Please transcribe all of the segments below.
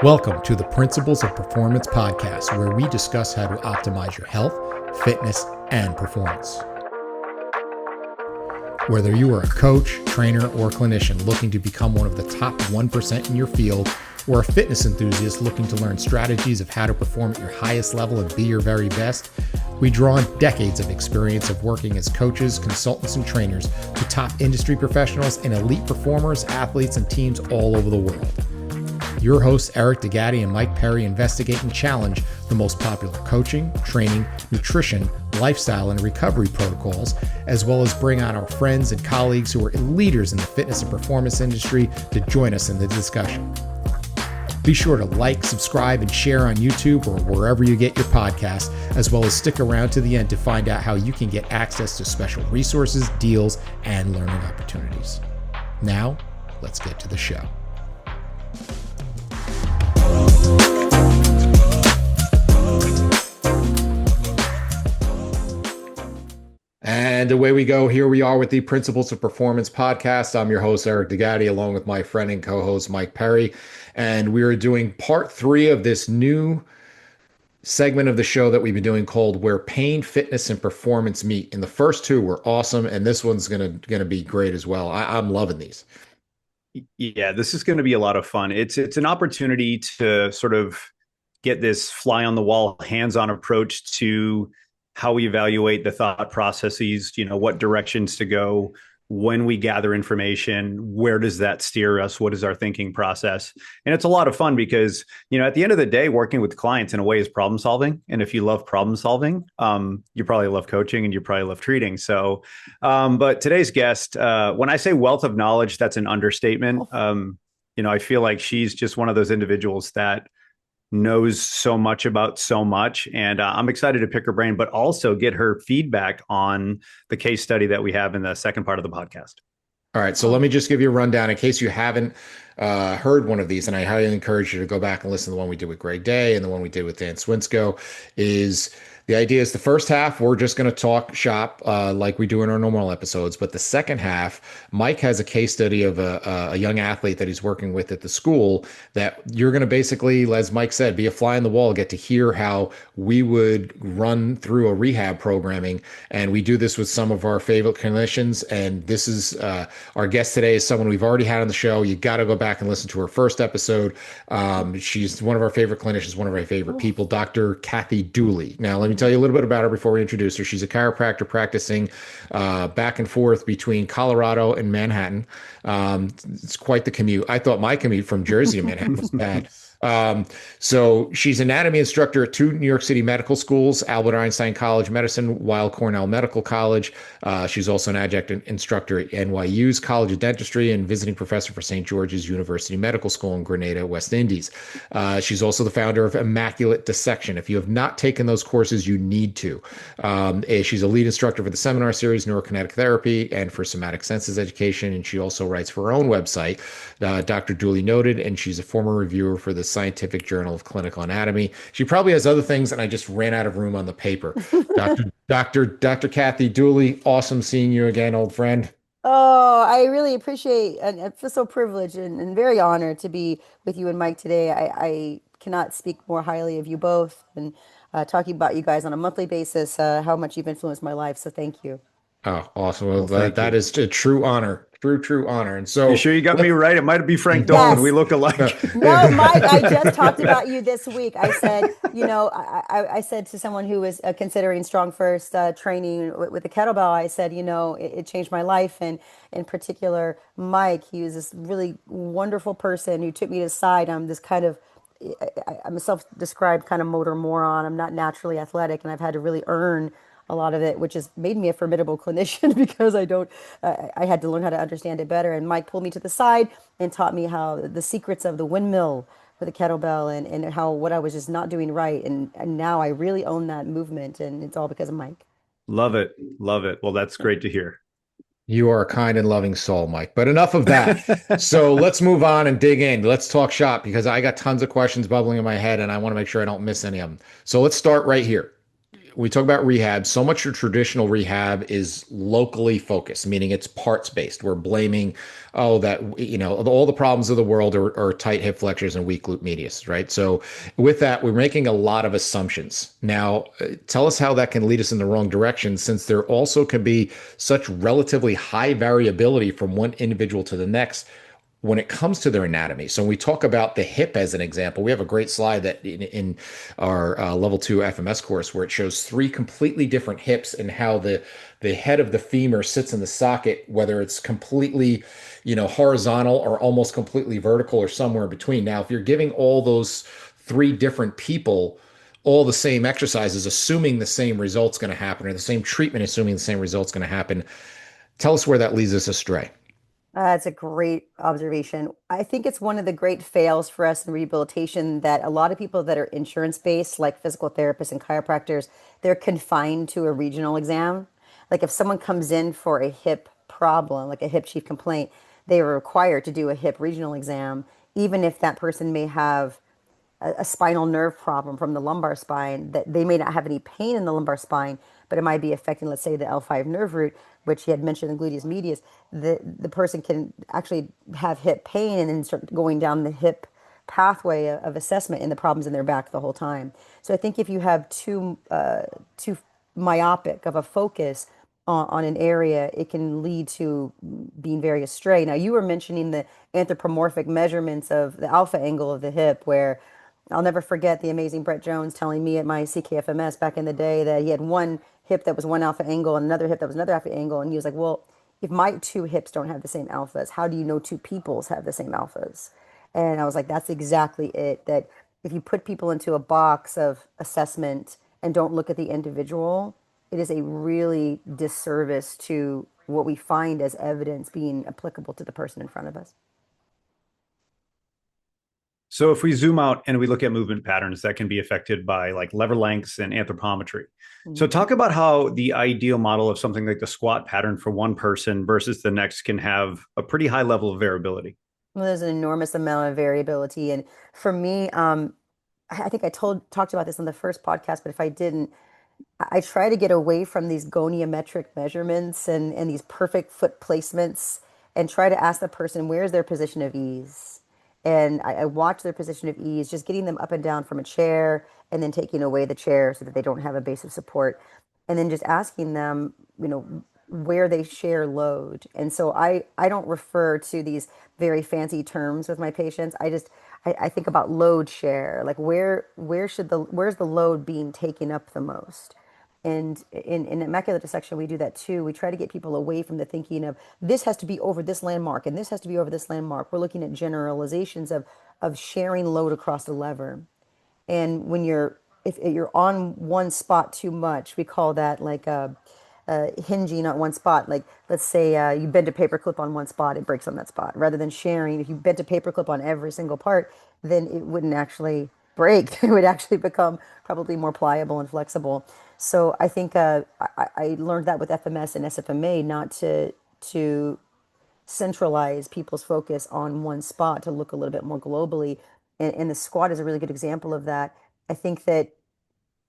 Welcome to the Principles of Performance podcast, where we discuss how to optimize your health, fitness, and performance. Whether you are a coach, trainer, or clinician looking to become one of the top 1% in your field, or a fitness enthusiast looking to learn strategies of how to perform at your highest level and be your very best, we draw on decades of experience of working as coaches, consultants, and trainers to top industry professionals and elite performers, athletes, and teams all over the world. Your hosts, Eric DeGatti and Mike Perry, investigate and challenge the most popular coaching, training, nutrition, lifestyle, and recovery protocols, as well as bring on our friends and colleagues who are leaders in the fitness and performance industry to join us in the discussion. Be sure to like, subscribe, and share on YouTube or wherever you get your podcasts, as well as stick around to the end to find out how you can get access to special resources, deals, and learning opportunities. Now, let's get to the show. And away we go. Here we are with the Principles of Performance podcast. I'm your host, Eric DeGatti, along with my friend and co-host, Mike Perry. And we are doing part 3 of this new segment of the show that we've been doing called Where Pain, Fitness, and Performance Meet. And the first 2 were awesome. And this one's gonna be great as well. I'm loving these. Yeah, this is going to be a lot of fun. It's an opportunity to sort of get this fly on the wall, hands-on approach to how we evaluate the thought processes, what directions to go when we gather information, where does that steer us? What is our thinking process? And it's a lot of fun because, at the end of the day, working with clients in a way is problem solving. And if you love problem solving, you probably love coaching and you probably love treating. So, but today's guest, when I say wealth of knowledge, that's an understatement. I feel like she's just one of those individuals that knows so much about so much. And I'm excited to pick her brain, but also get her feedback on the case study that we have in the second part of the podcast. All right. So let me just give you a rundown in case you haven't heard one of these. And I highly encourage you to go back and listen to the one we did with Greg Day and the one we did with Dan Swinsko. The idea is the first half, we're just going to talk shop like we do in our normal episodes. But the second half, Mike has a case study of a young athlete that he's working with at the school that you're going to basically, as Mike said, be a fly on the wall, get to hear how we would run through a rehab programming. And we do this with some of our favorite clinicians. And this is our guest today is someone we've already had on the show. You got to go back and listen to her first episode. She's one of our favorite clinicians, one of our favorite people, Dr. Kathy Dooley. Now, let me tell you a little bit about her before we introduce her. She's a chiropractor practicing back and forth between Colorado and Manhattan. It's quite the commute. I thought my commute from Jersey to Manhattan was bad. So she's anatomy instructor at 2 New York City medical schools, Albert Einstein College of Medicine, Weill Cornell Medical College. She's also an adjunct instructor at NYU's College of Dentistry and visiting professor for St. George's University Medical School in Grenada, West Indies. She's also the founder of Immaculate Dissection. If you have not taken those courses, you need to. She's a lead instructor for the seminar series, Neurokinetic Therapy, and for Somatic Senses Education. And she also writes for her own website, Dr. Dooley Noted, and she's a former reviewer for the Scientific Journal of Clinical Anatomy. She probably has other things, and I just ran out of room on the paper. Dr. Kathy Dooley, awesome seeing you again, old friend. Oh, I really appreciate and I feel so privileged and very honored to be with you and Mike today. I cannot speak more highly of you both and talking about you guys on a monthly basis, how much you've influenced my life. So thank you. Oh, awesome. Well, that is a true honor. True honor. And so you sure you got me right? It might be Frank Dolan. Yes. We look alike. No, Mike, I just talked about you this week. I said, I said to someone who was considering Strong First training with the kettlebell, I said, it changed my life. And in particular, Mike, he was this really wonderful person who took me to the side. I'm this kind of, I'm a self-described kind of motor moron. I'm not naturally athletic, and I've had to really earn a lot of it, which has made me a formidable clinician because I had to learn how to understand it better. And Mike pulled me to the side and taught me how the secrets of the windmill with the kettlebell and how what I was just not doing right. And now I really own that movement, and it's all because of Mike. Love it. Well, that's great to hear. You are a kind and loving soul, Mike. But enough of that. So let's move on and dig in. Let's talk shop because I got tons of questions bubbling in my head and I want to make sure I don't miss any of them. So let's start right here. we talk about rehab, so much of traditional rehab is locally focused, meaning it's parts based. We're blaming, oh, that, all the problems of the world are tight hip flexors and weak glute medius, right? So with that, we're making a lot of assumptions. Now, tell us how that can lead us in the wrong direction, since there also can be such relatively high variability from one individual to the next when it comes to their anatomy. So when we talk about the hip as an example, we have a great slide that in our level 2 FMS course where it shows 3 completely different hips and how the head of the femur sits in the socket, whether it's completely, horizontal or almost completely vertical or somewhere in between. Now, if you're giving all those 3 different people all the same exercises, assuming the same result's going to happen, or the same treatment, assuming the same result's going to happen, tell us where that leads us astray. That's a great observation. I think it's one of the great fails for us in rehabilitation that a lot of people that are insurance based, like physical therapists and chiropractors, they're confined to a regional exam. Like if someone comes in for a hip problem, like a hip chief complaint, they are required to do a hip regional exam, even if that person may have a spinal nerve problem from the lumbar spine, that they may not have any pain in the lumbar spine, but it might be affecting, let's say, the L5 nerve root, which he had mentioned in gluteus medius. The person can actually have hip pain and then start going down the hip pathway of assessment and the problems in their back the whole time. So I think if you have too myopic of a focus on an area, it can lead to being very astray. Now, you were mentioning the anthropomorphic measurements of the alpha angle of the hip, where I'll never forget the amazing Brett Jones telling me at my CKFMS back in the day that he had one hip that was one alpha angle and another hip that was another alpha angle. And he was like, well, if my 2 hips don't have the same alphas, how do you know 2 people's have the same alphas? And I was like, that's exactly it. That if you put people into a box of assessment and don't look at the individual, it is a really disservice to what we find as evidence being applicable to the person in front of us. So if we zoom out and we look at movement patterns, that can be affected by like lever lengths and anthropometry. So talk about how the ideal model of something like the squat pattern for one person versus the next can have a pretty high level of variability. Well, there's an enormous amount of variability. And for me, I think I talked about this on the first podcast, but if I didn't, I try to get away from these goniometric measurements and these perfect foot placements and try to ask the person, where's their position of ease? And I watch their position of ease, just getting them up and down from a chair and then taking away the chair so that they don't have a base of support. And then just asking them, where they share load. And so I don't refer to these very fancy terms with my patients. I think about load share, like where's the load being taken up the most? And in immaculate dissection, we do that too. We try to get people away from the thinking of this has to be over this landmark and this has to be over this landmark. We're looking at generalizations of sharing load across the lever. And if you're on one spot too much, we call that like hinging on one spot. Like let's say you bend a paperclip on one spot, it breaks on that spot. Rather than sharing, if you bent a paperclip on every single part, then it wouldn't actually break. It would actually become probably more pliable and flexible. So I think I learned that with FMS and SFMA, not to centralize people's focus on one spot, to look a little bit more globally. And the squat is a really good example of that. I think that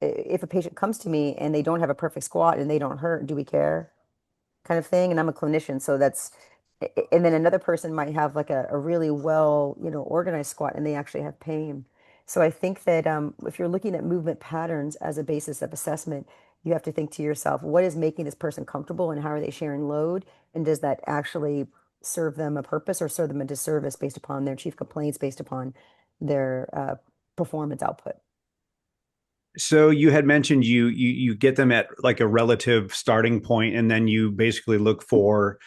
if a patient comes to me and they don't have a perfect squat and they don't hurt, do we care? Kind of thing. And I'm a clinician, so and then another person might have like a really well, organized squat and they actually have pain. So I think that if you're looking at movement patterns as a basis of assessment, you have to think to yourself, what is making this person comfortable and how are they sharing load? And does that actually serve them a purpose or serve them a disservice based upon their chief complaints, based upon their performance output? So you had mentioned you get them at like a relative starting point, and then you basically look for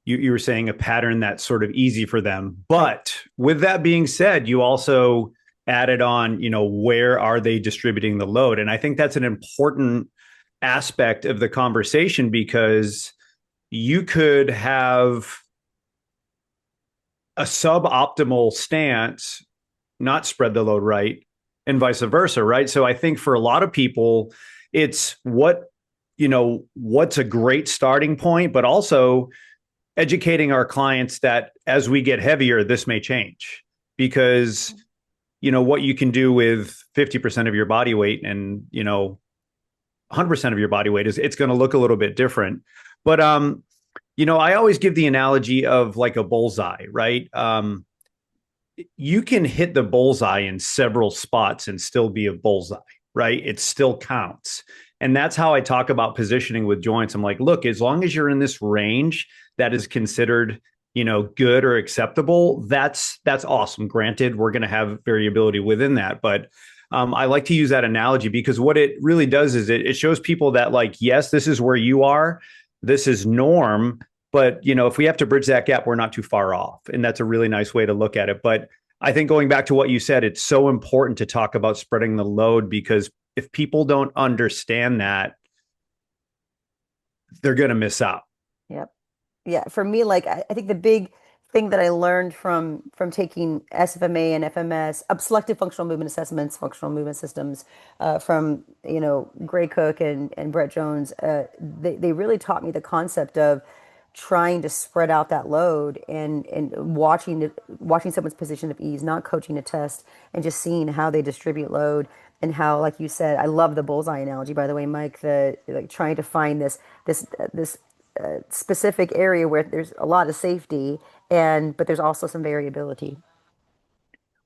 you were saying a pattern that's sort of easy for them. But with that being said, you also added on, where are they distributing the load? And I think that's an important aspect of the conversation, because you could have a suboptimal stance, not spread the load right, and vice versa, right? So I think for a lot of people, it's what's a great starting point, but also educating our clients that as we get heavier, this may change, because what you can do with 50% of your body weight and 100% of your body weight, is it's going to look a little bit different. But I always give the analogy of like a bullseye, right? You can hit the bullseye in several spots and still be a bullseye, right? It still counts. And that's how I talk about positioning with joints. I'm like, look, as long as you're in this range that is considered, good or acceptable, that's awesome. Granted, we're going to have variability within that, but I like to use that analogy because what it really does is it shows people that, like, yes, this is where you are, this is norm, but if we have to bridge that gap, we're not too far off, and that's a really nice way to look at it. But I think going back to what you said, it's so important to talk about spreading the load, because if people don't understand that, they're going to miss out. Yep. Yeah, for me, like I think the big thing that I learned from taking SFMA and FMS, selective functional movement assessments, functional movement systems, from Gray Cook and Brett Jones, they really taught me the concept of trying to spread out that load and watching someone's position of ease, not coaching a test, and just seeing how they distribute load and how, like you said, I love the bullseye analogy, by the way, Mike, the like trying to find this specific area where there's a lot of safety but there's also some variability.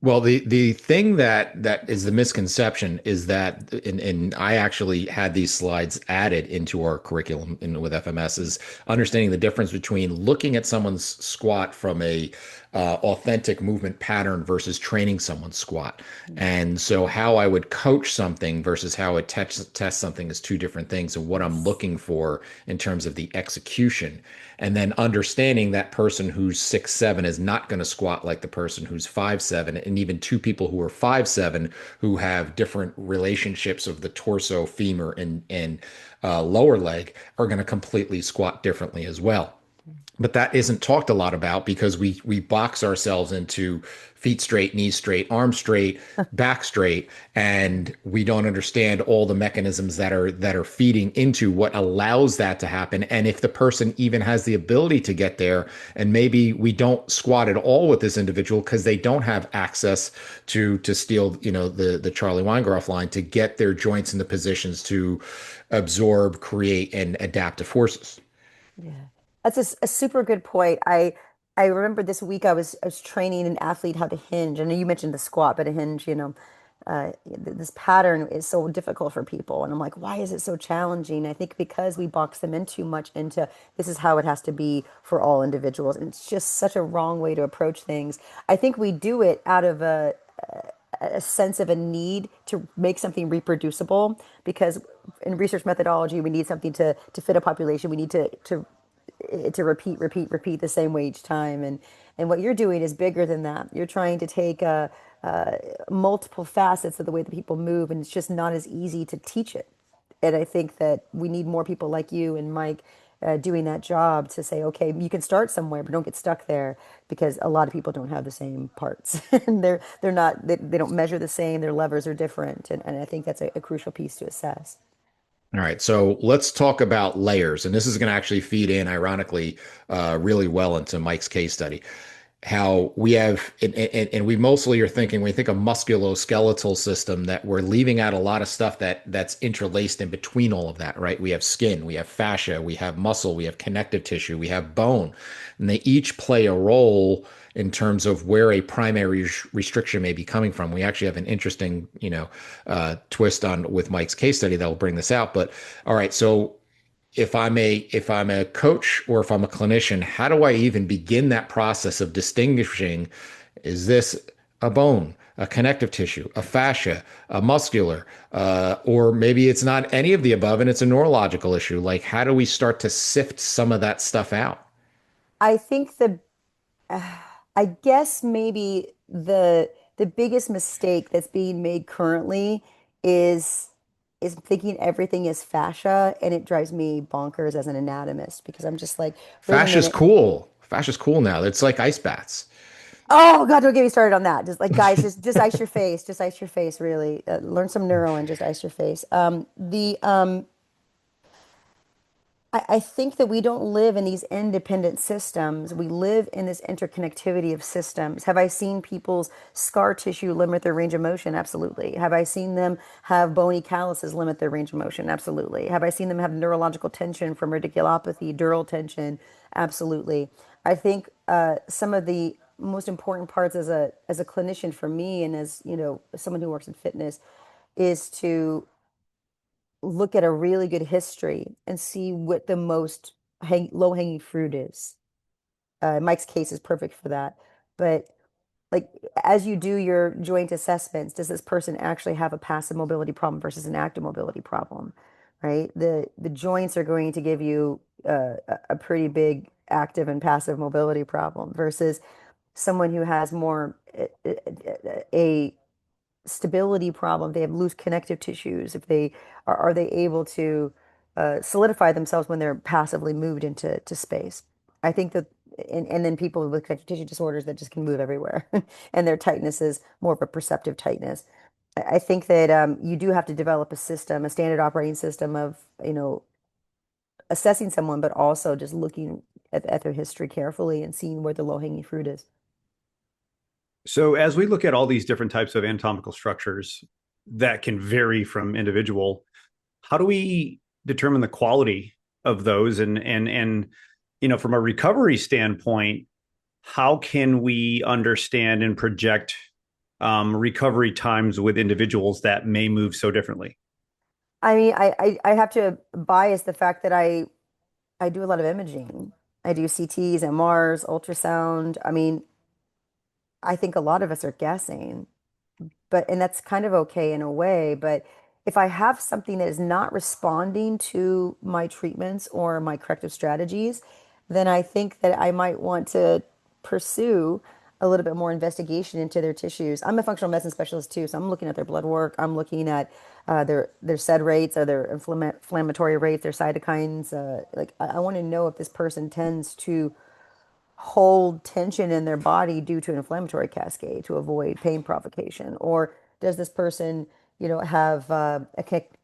Well, the thing that is the misconception is that, and I actually had these slides added into our curriculum with FMS, is understanding the difference between looking at someone's squat from a authentic movement pattern versus training someone's squat. And so how I would coach something versus how I test something is two different things, and what I'm looking for in terms of the execution. And then understanding that person who's 6'7" is not going to squat like the person who's 5'7", and even two people who are 5'7" who have different relationships of the torso, femur, and lower leg are going to completely squat differently as well. But that isn't talked a lot about because we box ourselves into feet straight, knees straight, arms straight, back straight, and we don't understand all the mechanisms that are feeding into what allows that to happen. And if the person even has the ability to get there, and maybe we don't squat at all with this individual because they don't have access to steal, the Charlie Weingroff line, to get their joints in the positions to absorb, create, and adapt to forces. Yeah. That's a super good point. I remember this week I was training an athlete how to hinge. I know you mentioned the squat, but a hinge, this pattern is so difficult for people. And I'm like, why is it so challenging? I think because we box them in too much into this is how it has to be for all individuals. And it's just such a wrong way to approach things. I think we do it out of a sense of a need to make something reproducible, because in research methodology we need something to fit a population. We need to repeat the same way each time. And what you're doing is bigger than that. You're trying to take multiple facets of the way that people move, and it's just not as easy to teach it. And I think that we need more people like you and Mike doing that job to say, okay, you can start somewhere, but don't get stuck there, because a lot of people don't have the same parts and they don't measure the same. Their levers are different, and I think that's a crucial piece to assess. All right, so let's talk about layers, and this is going to actually feed in, ironically, really well into Mike's case study. How we have, and we mostly are thinking, when we think of musculoskeletal system, that we're leaving out a lot of stuff that's interlaced in between all of that, right? We have skin, we have fascia, we have muscle, we have connective tissue, we have bone, and they each play a role in terms of where a primary restriction may be coming from. We actually have an interesting, twist on with Mike's case study that will bring this out. But all right, so if I'm a coach or if I'm a clinician, how do I even begin that process of distinguishing, is this a bone, a connective tissue, a fascia, a muscular, or maybe it's not any of the above and it's a neurological issue? Like, how do we start to sift some of that stuff out? I think I guess maybe the biggest mistake that's being made currently is thinking everything is fascia, and it drives me bonkers as an anatomist, because I'm just like, wait a Fascia's minute. cool. Fascia's cool now. It's like ice baths. Oh God, don't get me started on that. Just like, guys, just ice your face, just ice your face. Really, learn some neuro and just ice your face. The I think that we don't live in these independent systems. We live in this interconnectivity of systems. Have I seen people's scar tissue limit their range of motion? Absolutely. Have I seen them have bony calluses limit their range of motion? Absolutely. Have I seen them have neurological tension from radiculopathy, dural tension? Absolutely. I think some of the most important parts as a clinician for me and as someone who works in fitness is to look at a really good history and see what the most low-hanging fruit is. Mike's case is perfect for that. But like as you do your joint assessments, does this person actually have a passive mobility problem versus an active mobility problem, right? The joints are going to give you a pretty big active and passive mobility problem versus someone who has more a stability problem, they have loose connective tissues, if they are they able to solidify themselves when they're passively moved into space. I think that, and then people with connective tissue disorders that just can move everywhere, and their tightness is more of a perceptive tightness. I think that you do have to develop a system, a standard operating system of, assessing someone, but also just looking at their history carefully and seeing where the low-hanging fruit is. So as we look at all these different types of anatomical structures that can vary from individual, how do we determine the quality of those? And from a recovery standpoint, how can we understand and project recovery times with individuals that may move so differently? I mean, I have to bias the fact that I do a lot of imaging. I do CTs, MRs, ultrasound. I mean, I think a lot of us are guessing, and that's kind of okay in a way. But if I have something that is not responding to my treatments or my corrective strategies, then I think that I might want to pursue a little bit more investigation into their tissues. I'm a functional medicine specialist too, so I'm looking at their blood work. I'm looking at their SED rates, or their inflammatory rates, their cytokines. I want to know if this person tends to hold tension in their body due to an inflammatory cascade to avoid pain provocation? Or does this person, have a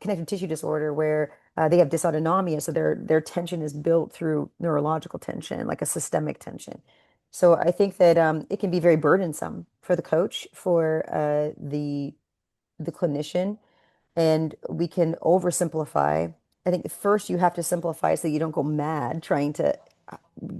connective tissue disorder where they have dysautonomia, so their tension is built through neurological tension, like a systemic tension. So I think that it can be very burdensome for the coach, for the clinician, and we can oversimplify. I think first you have to simplify so you don't go mad trying to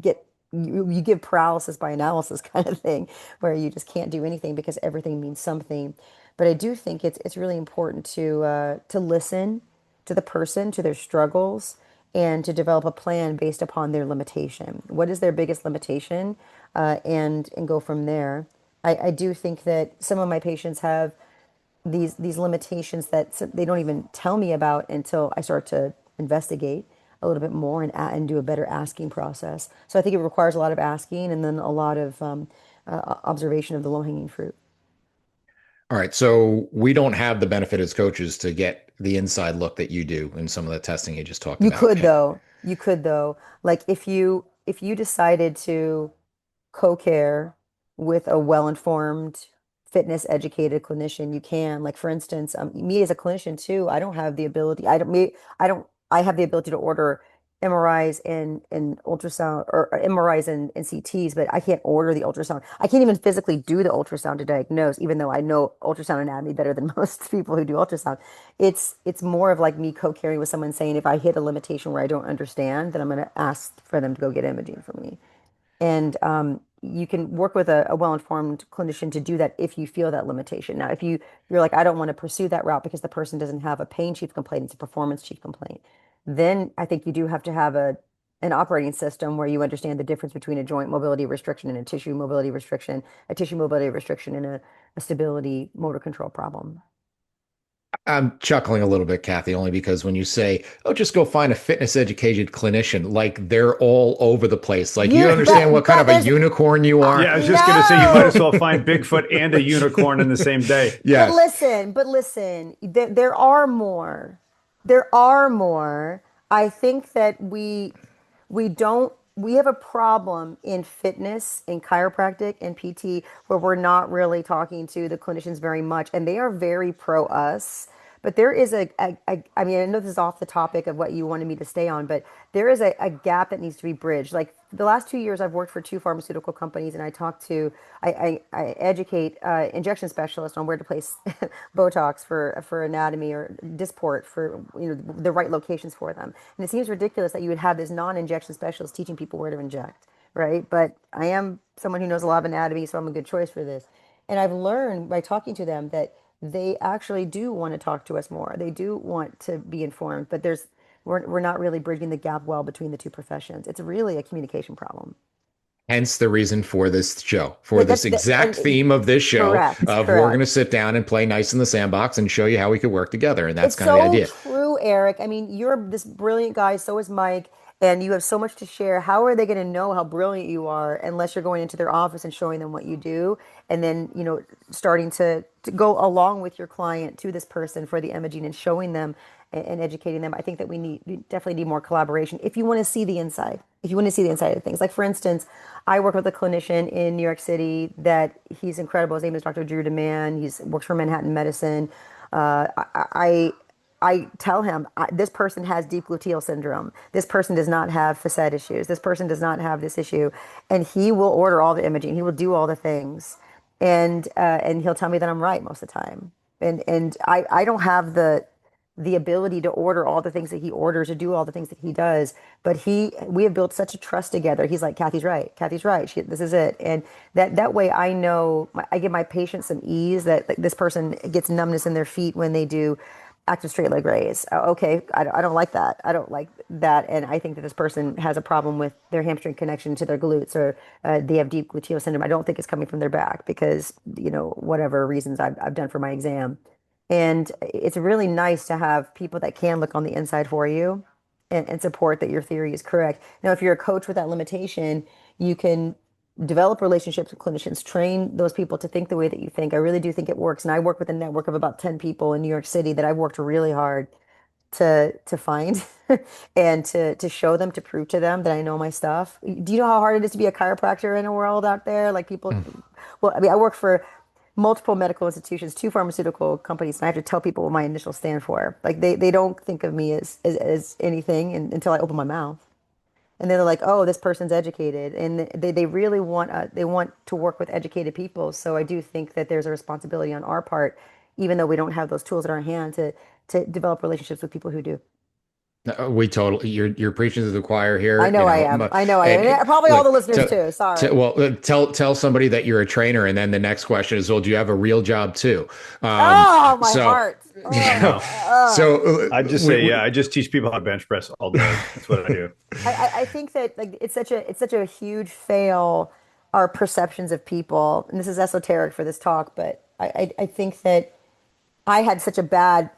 get you give paralysis by analysis kind of thing, where you just can't do anything because everything means something. But I do think it's really important to listen to the person, to their struggles, and to develop a plan based upon their limitation. What is their biggest limitation, and go from there. I do think that some of my patients have these limitations that they don't even tell me about until I start to investigate a little bit more and do a better asking process. So I think it requires a lot of asking and then a lot of observation of the low-hanging fruit. All right. So we don't have the benefit as coaches to get the inside look that you do in some of the testing you just talked You about. could though. You could though. Like if you decided to co-care with a well-informed, fitness educated clinician, you can. Like for instance, me as a clinician too, I don't have the ability. I don't. I have the ability to order MRIs and ultrasound, or MRIs and CTs, but I can't order the ultrasound. I can't even physically do the ultrasound to diagnose, even though I know ultrasound anatomy better than most people who do ultrasound. It's more of like me co-caring with someone saying if I hit a limitation where I don't understand, then I'm going to ask for them to go get imaging for me. And you can work with a well-informed clinician to do that if you feel that limitation. Now, if you're like, I don't want to pursue that route because the person doesn't have a pain chief complaint, it's a performance chief complaint, then I think you do have to have an operating system where you understand the difference between a joint mobility restriction and a tissue mobility restriction and a stability motor control problem. I'm chuckling a little bit, Kathy, only because when you say, "Oh, just go find a fitness educated clinician," like they're all over the place. Like you understand what kind But of a there's unicorn you Yeah, are? I was just going to say you might as no. well find Bigfoot and a unicorn in the same day. Yes. But listen, there are more. There are more. I think that we don't we have a problem in fitness, in chiropractic, and PT where we're not really talking to the clinicians very much, and they are very pro us. But there is I mean, I know this is off the topic of what you wanted me to stay on, but there is a gap that needs to be bridged. Like the last 2 years, I've worked for two pharmaceutical companies, and I talk to, I educate injection specialists on where to place Botox for anatomy or Dysport for the right locations for them. And it seems ridiculous that you would have this non-injection specialist teaching people where to inject, right? But I am someone who knows a lot of anatomy, so I'm a good choice for this. And I've learned by talking to them that they actually do want to talk to us more. They do want to be informed, but we're not really bridging the gap well between the two professions. It's really a communication problem. Hence the reason for this show, for this exact And theme of this show correct, of we're going to correct. sit down and play nice in the sandbox and show you how we could work together. And that's It's kind of the so idea. true, Eric. I mean, you're this brilliant guy, so is Mike, and you have so much to share. How are they going to know how brilliant you are unless you're going into their office and showing them what you do, and then, starting to go along with your client to this person for the imaging and showing them and educating them. I think that we definitely need more collaboration if you want to see the inside. If you want to see the inside of things. Like for instance, I work with a clinician in New York City that he's incredible. His name is Dr. Drew DeMann. He's works for Manhattan Medicine. I tell him this person has deep gluteal syndrome. This person does not have facet issues. This person does not have this issue, and he will order all the imaging. He will do all the things, and he'll tell me that I'm right most of the time. And I don't have the ability to order all the things that he orders or do all the things that he does, but we have built such a trust together. He's like, Kathy's right. Kathy's right. This is it. And that way I know I give my patients some ease that like, this person gets numbness in their feet when they do active straight leg raise. Okay, I don't like that. I don't like that. And I think that this person has a problem with their hamstring connection to their glutes, or they have deep gluteal syndrome. I don't think it's coming from their back because, whatever reasons I've done for my exam. And it's really nice to have people that can look on the inside for you and support that your theory is correct. Now, if you're a coach with that limitation, you can develop relationships with clinicians, train those people to think the way that you think. I really do think it works. And I work with a network of about 10 people in New York City that I've worked really hard to find and to show them, to prove to them that I know my stuff. Do you know how hard it is to be a chiropractor in a world out there? Like people, well, I mean, I work for multiple medical institutions, two pharmaceutical companies, and I have to tell people what my initials stand for. Like they don't think of me as anything until I open my mouth. And they're like, oh, this person's educated. And they really they want to work with educated people. So I do think that there's a responsibility on our part, even though we don't have those tools at our hand to develop relationships with people who do. We totally, you're preaching to the choir I here, know I am. I know I am. And probably all look, the listeners too. Sorry. well, tell somebody that you're a trainer, and then the next question is, well, do you have a real job too? Um, Oh, my so, heart. you Oh, know, so I'd just say, yeah, I just teach people how to bench press all day. That's what I do. I think that like it's such a huge fail, our perceptions of people. And this is esoteric for this talk, but I think that I had such a bad,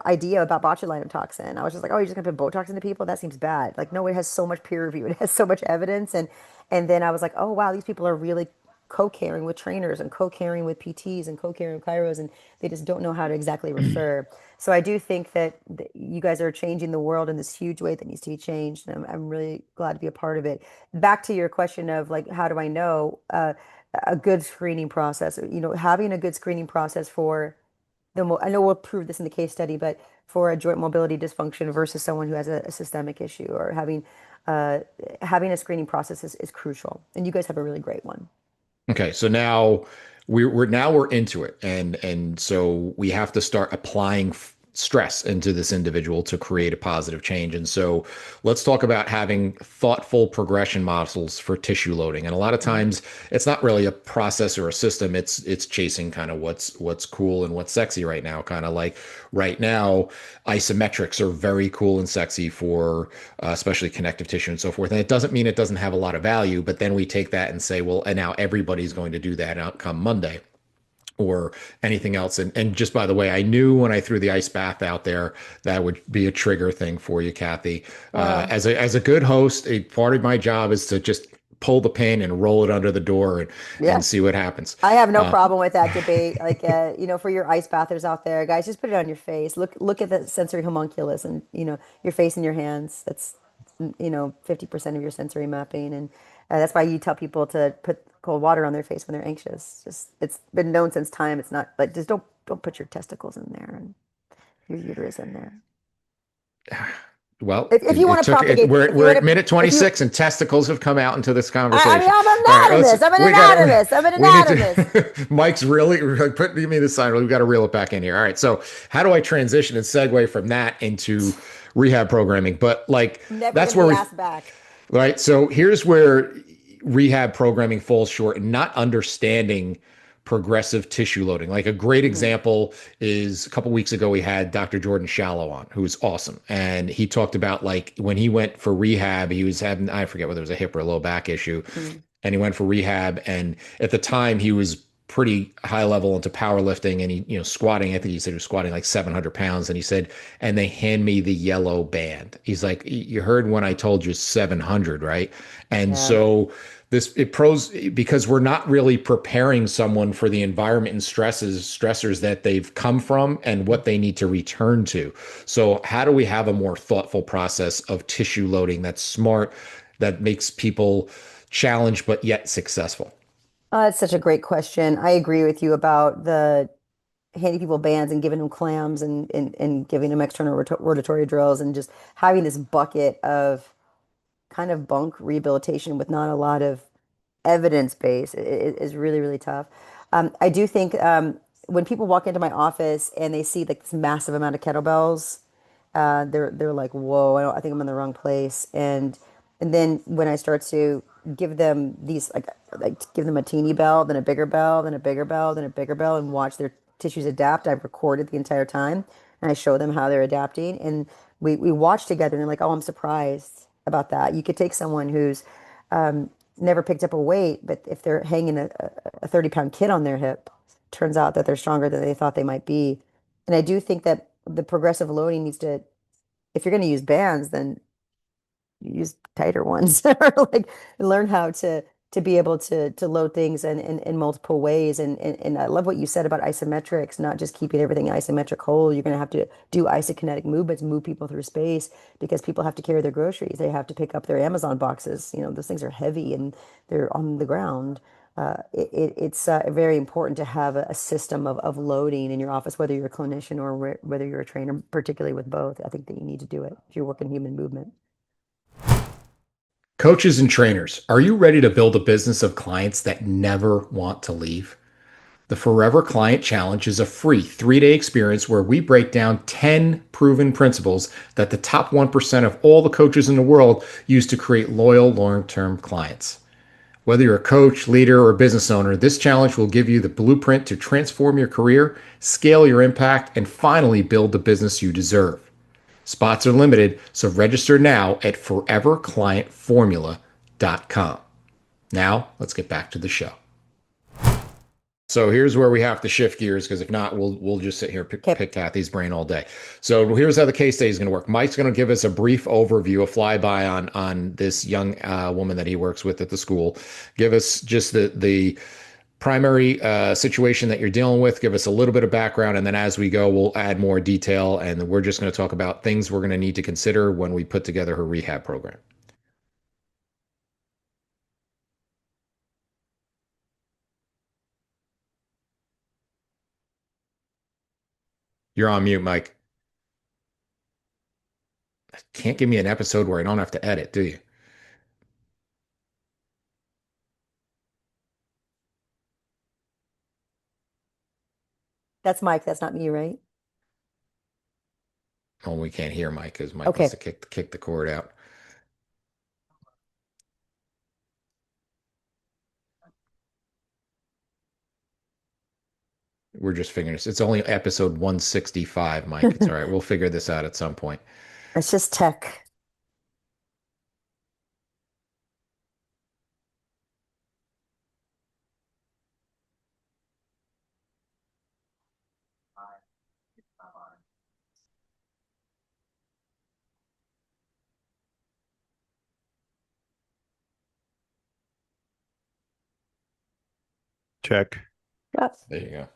idea about botulinum toxin. I was just like, oh, you're just gonna put Botox into people? That seems bad. Like, no, it has so much peer review. It has so much evidence. And then I was like, oh wow, these people are really co-caring with trainers and co-caring with PTs and co-caring with chiros, and they just don't know how to exactly refer. So I do think that you guys are changing the world in this huge way that needs to be changed, and I'm really glad to be a part of it. Back to your question of like, how do I know a good screening process? Having a good screening process for I know we'll prove this in the case study, but for a joint mobility dysfunction versus someone who has a systemic issue, or uh, having a screening process is crucial. And you guys have a really great one. okay, so now we're into it, and so we have to start applying stress into this individual to create a positive change. And so let's talk about having thoughtful progression models for tissue loading. And a lot of Mhm. times it's not really a process or a system. It's chasing kind of what's cool and what's sexy right now. Kind of like right now, isometrics are very cool and sexy for especially connective tissue and so forth. And it doesn't mean it doesn't have a lot of value, but then we take that and say, well, and now everybody's going to do that outcome Monday or anything else. And just by the way, I knew when I threw the ice bath out there that would be a trigger thing for you, Kathy. Uh, As a good host, a part of my job is to just pull the pin and roll it under the door yeah. and see what happens. I have no Uh, problem with that debate. Like, for your ice bathers out there, guys, just put it on your face. Look at the sensory homunculus and, your face and your hands. That's, 50% of your sensory mapping. And that's why you tell people to put cold water on their face when they're anxious. Just, it's been known since time. It's not like, just don't put your testicles in there. And your uterus in there. Well, If you want it to took propagate, we're at minute if you, 26 and testicles have come out into this I mean, conversation. I'm an All right, anatomist. I'm an we got anatomist. I'm an we need anatomist. to Mike's really put me the sign. We've got to reel it back in here. All right. So how do I transition and segue from that into rehab programming? But like Never that's going to where be we asked back. right. So here's where rehab programming falls short and not understanding progressive tissue loading. Like a great Mhm. example is a couple weeks ago, we had Dr. Jordan Shallow on, who's awesome. And he talked about like when he went for rehab, he was having, I forget whether it was a hip or a low back issue. Mhm. And he went for rehab. And at the time, he was pretty high level into powerlifting and squatting. I think he said he was squatting like 700 pounds. And he said, and they hand me the yellow band. He's like, you heard when I told you 700, right? And Yeah. so it pros because we're not really preparing someone for the environment and stressors that they've come from and what they need to return to. So how do we have a more thoughtful process of tissue loading that's smart, that makes people challenged but yet successful? That's such a great question. I agree with you about the handing people bands and giving them clams and giving them external rotatory drills and just having this bucket of kind of bunk rehabilitation with not a lot of evidence base is really, really tough. I do think when people walk into my office and they see like this massive amount of kettlebells, they're like, "Whoa, I think I'm in the wrong place." And then when I start to give them these like give them a teeny bell, then a bigger bell, then a bigger bell, then a bigger bell, and watch their tissues adapt. I've recorded the entire time, and I show them how they're adapting, and we watch together, and they're like, "Oh, I'm surprised about that." You could take someone who's never picked up a weight, but if they're hanging a 30-pound kid on their hip, turns out that they're stronger than they thought they might be. And I do think that the progressive loading needs to, if you're going to use bands, then use tighter ones or like learn how to be able to load things in multiple ways. And I love what you said about isometrics, not just keeping everything isometric whole. You're going to have to do isokinetic movements, move people through space because people have to carry their groceries. They have to pick up their Amazon boxes. You know, those things are heavy and they're on the ground. It's very important to have a system of loading in your office, whether you're a clinician or whether you're a trainer, particularly with both. I think that you need to do it if you're working human movement. Coaches and trainers, are you ready to build a business of clients that never want to leave? The Forever Client Challenge is a free 3-day experience where we break down 10 proven principles that the top 1% of all the coaches in the world use to create loyal, long term clients. Whether you're a coach, leader, or business owner, this challenge will give you the blueprint to transform your career, scale your impact, and finally build the business you deserve. Spots are limited, so register now at foreverclientformula.com. Now, let's get back to the show. So here's where we have to shift gears because if not, we'll just sit here and Okay. pick Kathy's brain all day. So here's how the case study is going to work. Mike's going to give us a brief overview, a flyby on this young woman that he works with at the school. Give us just the primary situation that you're dealing with. Give us a little bit of background, and then as we go, we'll add more detail. And we're just going to talk about things we're going to need to consider when we put together her rehab program. You're on mute, Mike. Can't give me an episode where I don't have to edit, do you? That's Mike. That's not me, right? Oh, we can't hear Mike because Mike must Okay. have kicked the cord out. We're just figuring this. It's only episode 165, Mike. It's all right. We'll figure this out at some point. It's just tech. Check. Yep. There you go.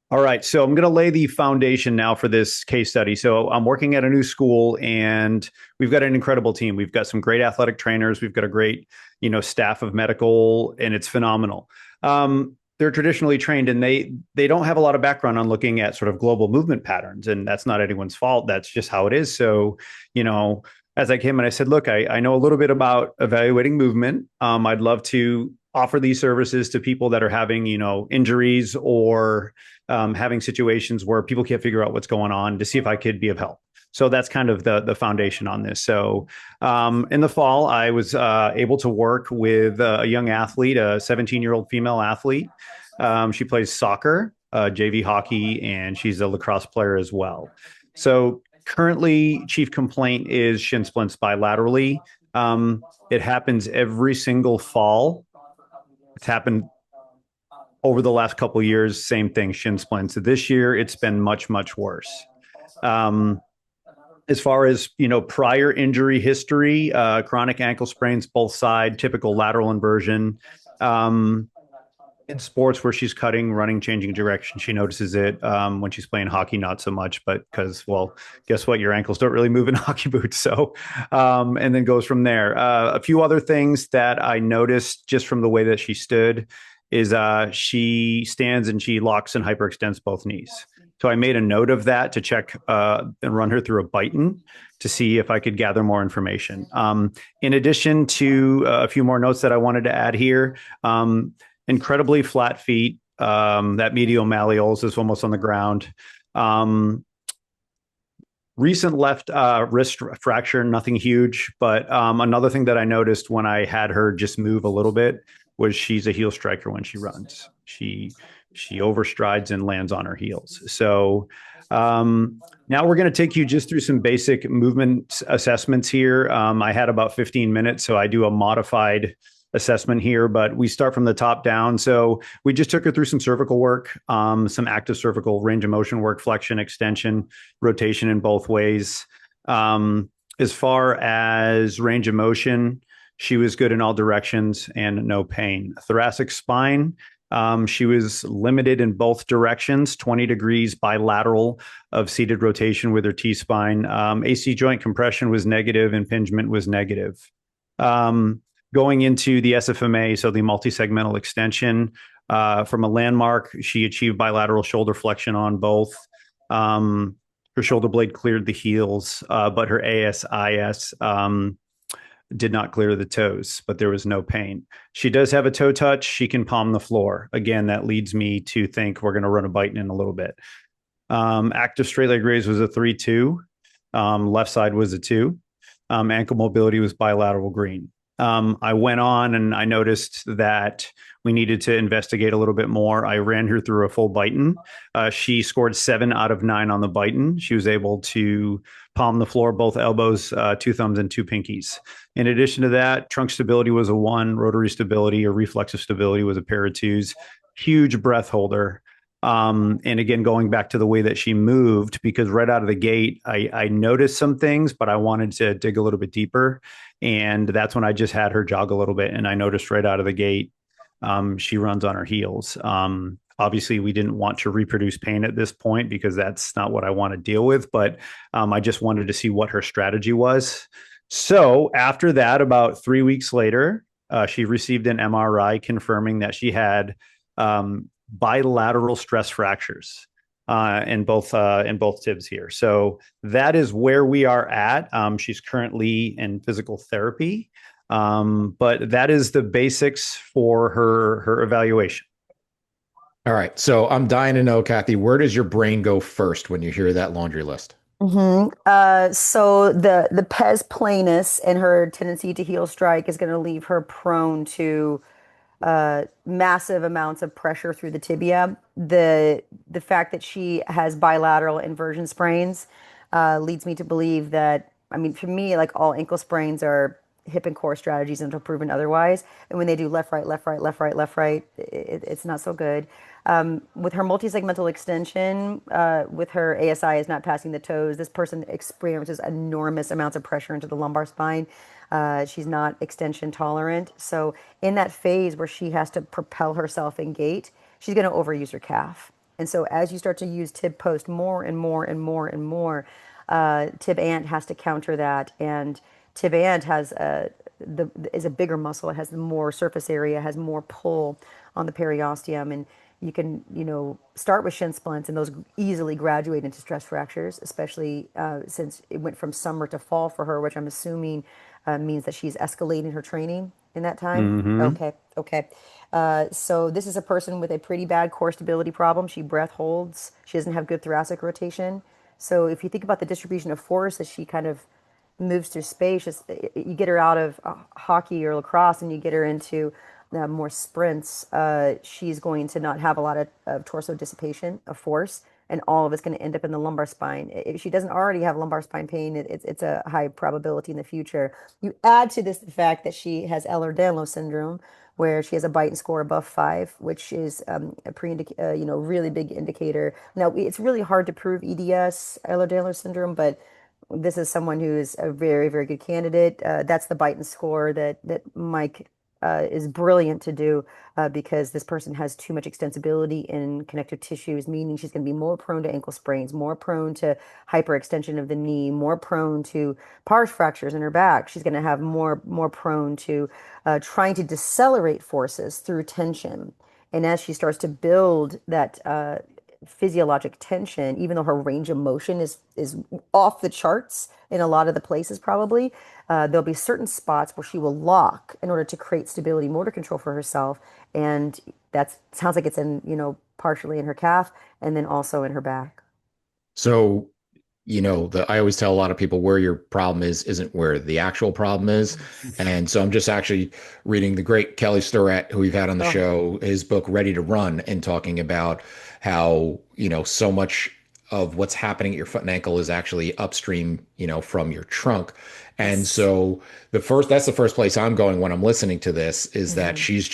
All right, so I'm going to lay the foundation now for this case study. So I'm working at a new school, and we've got an incredible team. We've got some great athletic trainers. We've got a great, staff of medical, and it's phenomenal. they're traditionally trained, and they don't have a lot of background on looking at sort of global movement patterns, and that's not anyone's fault. That's just how it is. So, as I came and I said, look, I know a little bit about evaluating movement. I'd love to offer these services to people that are having, injuries or having situations where people can't figure out what's going on, to see if I could be of help. So that's kind of the foundation on this. So in the fall, I was able to work with a young athlete, a 17-year-old female athlete. She plays soccer, JV hockey, and she's a lacrosse player as well. So currently, chief complaint is shin splints bilaterally. It happens every single fall. It's happened over the last couple of years, same thing, shin splints. This year, it's been much, much worse. As far as, prior injury history, chronic ankle sprains, both side, typical lateral inversion. In sports where she's cutting, running, changing direction, she notices it. When she's playing hockey, not so much, but because, well, guess what? Your ankles don't really move in hockey boots. So, and then goes from there. A few other things that I noticed just from the way that she stood is she stands and she locks and hyperextends both knees. So I made a note of that to check and run her through a Byton to see if I could gather more information. In addition to a few more notes that I wanted to add here, incredibly flat feet. That medial malleolus is almost on the ground. Recent left wrist fracture, nothing huge. But another thing that I noticed when I had her just move a little bit was she's a heel striker when she runs. She overstrides and lands on her heels. So now we're going to take you just through some basic movement assessments here. I had about 15 minutes, so I do a modified assessment here, but we start from the top down. So we just took her through some cervical work, some active cervical range of motion work, flexion, extension, rotation in both ways. As far as range of motion, she was good in all directions and no pain. Thoracic spine, she was limited in both directions, 20 degrees bilateral of seated rotation with her T-spine. AC joint compression was negative, impingement was negative. Going into the SFMA, so the multi-segmental extension, from a landmark, she achieved bilateral shoulder flexion on both. Her shoulder blade cleared the heels, but her ASIS did not clear the toes, but there was no pain. She does have a toe touch. She can palm the floor. Again, that leads me to think we're going to run a Byton in a little bit. Active straight leg raise was a 3-2. Left side was a 2. Ankle mobility was bilateral green. I went on and I noticed that we needed to investigate a little bit more. I ran her through a full Byton. She scored 7 out of 9 on the Byton. She was able to palm the floor, both elbows, 2 thumbs and 2 pinkies. In addition to that, trunk stability was a 1, rotary stability or reflexive stability was a pair of 2s. Huge breath holder. And again, going back to the way that she moved, because right out of the gate, I noticed some things, but I wanted to dig a little bit deeper. And that's when I just had her jog a little bit. And I noticed right out of the gate, she runs on her heels. Obviously, we didn't want to reproduce pain at this point because that's not what I want to deal with. But I just wanted to see what her strategy was. So after that, about 3 weeks later, she received an MRI confirming that she had bilateral stress fractures in both tibs here. So that is where we are at. She's currently in physical therapy, but that is the basics for her evaluation. All right. So I'm dying to know, Kathy, where does your brain go first when you hear that laundry list? So the pes planus and her tendency to heel strike is going to leave her prone to massive amounts of pressure through the tibia. The fact that she has bilateral inversion sprains leads me to believe that, I mean, for me, like all ankle sprains are hip and core strategies until proven otherwise. And when they do left, right, left, right, left, right, left, right, it's not so good. With her multi-segmental extension, with her ASI is not passing the toes, this person experiences enormous amounts of pressure into the lumbar spine. She's not extension tolerant. So in that phase where she has to propel herself in gait, she's going to overuse her calf. And so as you start to use tib post more and more and more and more, tib ant has to counter that. And tib ant has is a bigger muscle. It has more surface area, has more pull on the periosteum, and you can, start with shin splints, and those easily graduate into stress fractures, especially since it went from summer to fall for her, which I'm assuming means that she's escalating her training in that time. Hmm. Okay, okay. So this is a person with a pretty bad core stability problem. She breath holds. She doesn't have good thoracic rotation. So if you think about the distribution of force as she kind of moves through space, you get her out of hockey or lacrosse and you get her into more sprints, she's going to not have a lot of torso dissipation of force, and all of it's going to end up in the lumbar spine. If she doesn't already have lumbar spine pain, it's a high probability in the future. You add to this the fact that she has Ehlers-Danlos syndrome, where she has a Beighton score above 5, which is a really big indicator. Now, it's really hard to prove EDS, Ehlers-Danlos syndrome, but this is someone who is a very, very good candidate. That's the Beighton score that Mike is brilliant to do because this person has too much extensibility in connective tissues, meaning she's going to be more prone to ankle sprains, more prone to hyperextension of the knee, more prone to pars fractures in her back. She's going to have more prone to trying to decelerate forces through tension. And as she starts to build that physiologic tension, even though her range of motion is off the charts in a lot of the places, probably there'll be certain spots where she will lock in order to create stability, motor control for herself, and that sounds like it's in partially in her calf and then also in her back. So, I always tell a lot of people where your problem is isn't where the actual problem is. And so I'm just actually reading the great Kelly Starrett, who we've had on the Oh, show, his book Ready to Run, and talking about how, so much of what's happening at your foot and ankle is actually upstream, from your trunk. And yes. so that's the first place I'm going when I'm listening to this is that Hmm. she's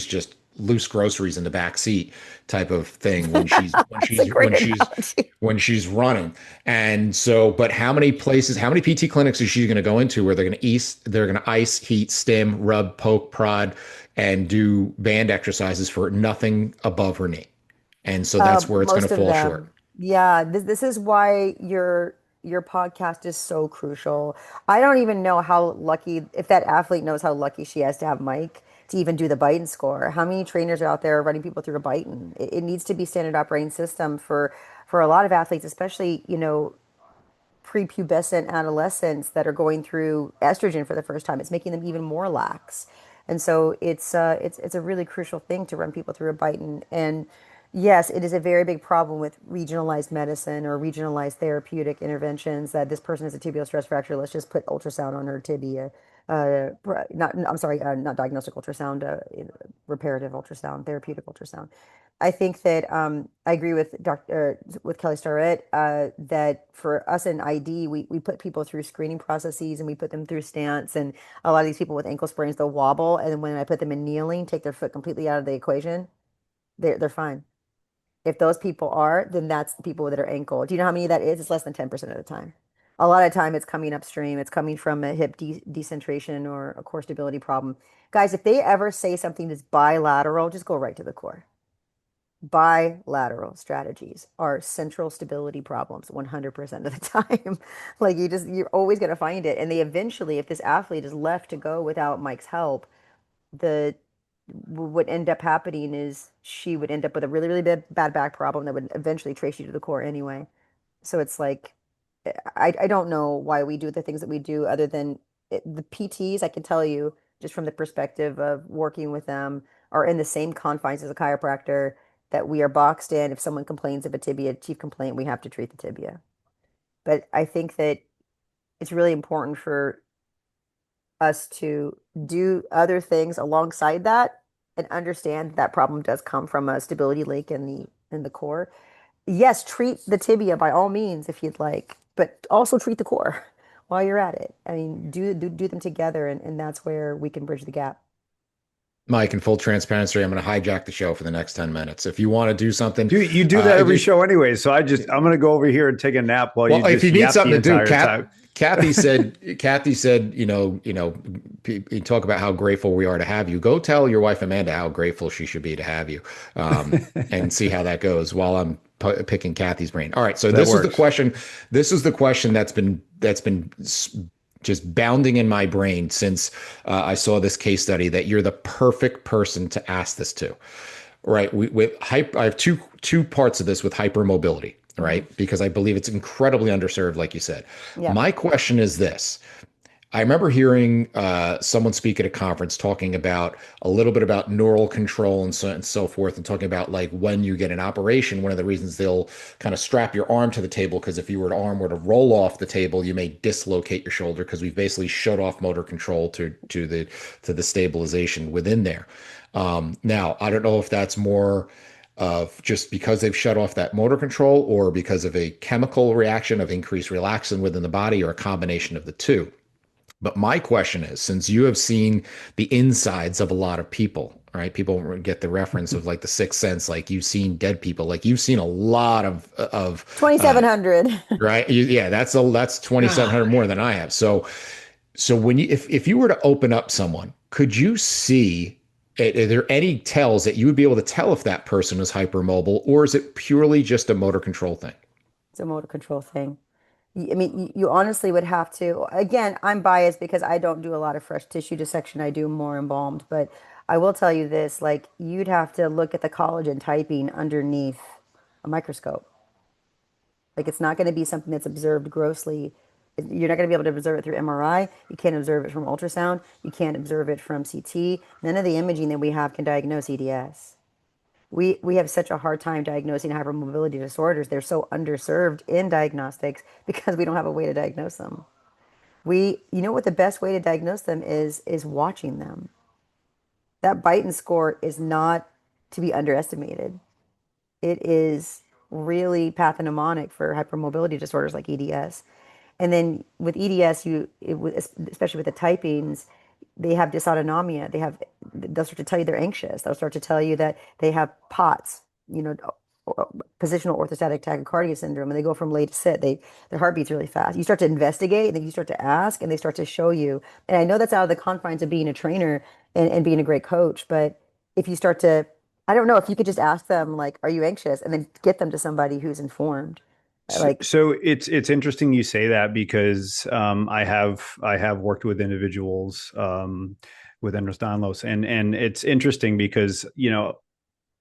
just loose groceries in the back seat type of thing when she's when That's a she's great when she's analogy. when she's running. And so, but how many places, how many PT clinics is she going to go into where they're going to ice, heat, stim, rub, poke, prod, and do band exercises for nothing above her knee? And so that's where it's going Most to of fall short. them. Yeah, this is why your podcast is so crucial. I don't even know how lucky, if that athlete knows how lucky she has to have Mike to even do the Beighton score. How many trainers are out there running people through a Beighton? It needs to be standard operating system for a lot of athletes, especially, prepubescent adolescents that are going through estrogen for the first time. It's making them even more lax. And so it's a really crucial thing to run people through a Beighton. And yes, it is a very big problem with regionalized medicine or regionalized therapeutic interventions that this person has a tibial stress fracture. Let's just put ultrasound on her tibia. Not, I'm sorry, not diagnostic ultrasound, reparative ultrasound, therapeutic ultrasound. I think that I agree with with Kelly Starrett that for us in ID, we put people through screening processes and we put them through stance. And a lot of these people with ankle sprains, they'll wobble. And then when I put them in kneeling, take their foot completely out of the equation, they're fine. If those people are, then that's the people that are ankle. Do you know how many that is? It's less than 10% of the time. A lot of time it's coming upstream. It's coming from a hip decentration or a core stability problem. Guys, if they ever say something is bilateral, just go right to the core. Bilateral strategies are central stability problems 100% of the time. Like you're always going to find it. And they eventually, if this athlete is left to go without Mike's help, the what end up happening is she would end up with a really, really bad back problem that would eventually trace you to the core anyway. So it's like, I don't know why we do the things that we do other than the PTs, I can tell you just from the perspective of working with them are in the same confines as a chiropractor that we are boxed in. If someone complains of a tibia, chief complaint, we have to treat the tibia. But I think that it's really important for us to do other things alongside that and understand that problem does come from a stability leak in the core. Yes, treat the tibia by all means if you'd like, but also treat the core while you're at it. I mean, do them together, and that's where we can bridge the gap. Mike, in full transparency, I'm going to hijack the show for the next 10 minutes. If you want to do something, You do that every just, show anyway. So I'm going to go over here and take a nap while you well, if just you need yap the something to do, entire time. Kathy said, you talk about how grateful we are to have you. Go tell your wife Amanda how grateful she should be to have you, and see how that goes while I'm picking Kathy's brain. All right, so That this is the works. question. This is the question that's been just bounding in my brain since I saw this case study that you're the perfect person to ask this to. Right. I have two parts of this with hypermobility, Mhm. right? Because I believe it's incredibly underserved, like you said. Yeah. My question is this. I remember hearing someone speak at a conference talking about a little bit about neural control and so forth, and talking about like when you get an operation, one of the reasons they'll kind of strap your arm to the table, because if your arm were to roll off the table, you may dislocate your shoulder because we've basically shut off motor control to the stabilization within there. Now, I don't know if that's more of just because they've shut off that motor control or because of a chemical reaction of increased relaxin within the body or a combination of the two. But my question is, since you have seen the insides of a lot of people, right? People get the reference of like the sixth sense, like you've seen dead people, like you've seen a lot of 2,700. right. Yeah, that's 2,700 more than I have. So when you if you were to open up someone, could you see? Are there any tells that you would be able to tell if that person is hypermobile, or is it purely just a motor control thing? It's a motor control thing. I mean, you honestly would have to. Again, I'm biased because I don't do a lot of fresh tissue dissection. I do more embalmed. But I will tell you this, like you'd have to look at the collagen typing underneath a microscope. Like it's not going to be something that's observed grossly. You're not going to be able to observe it through MRI. You can't observe it from ultrasound. You can't observe it from CT. None of the imaging that we have can diagnose EDS. We have such a hard time diagnosing hypermobility disorders. They're so underserved in diagnostics because we don't have a way to diagnose them. You know what the best way to diagnose them is watching them. That Beighton score is not to be underestimated. It is really pathognomonic for hypermobility disorders like EDS. And then with EDS, especially with the typings, they have dysautonomia. They'll start to tell you they're anxious. They'll start to tell you that they have POTS, positional orthostatic tachycardia syndrome, and they go from lay to sit. Their heart beats really fast. You start to investigate, and then you start to ask, and they start to show you. And I know that's out of the confines of being a trainer and being a great coach, but if you start to, I don't know if you could just ask them like, "Are you anxious?" and then get them to somebody who's informed. Like, So it's interesting you say that because I have worked with individuals with Ehlers-Danlos, and it's interesting because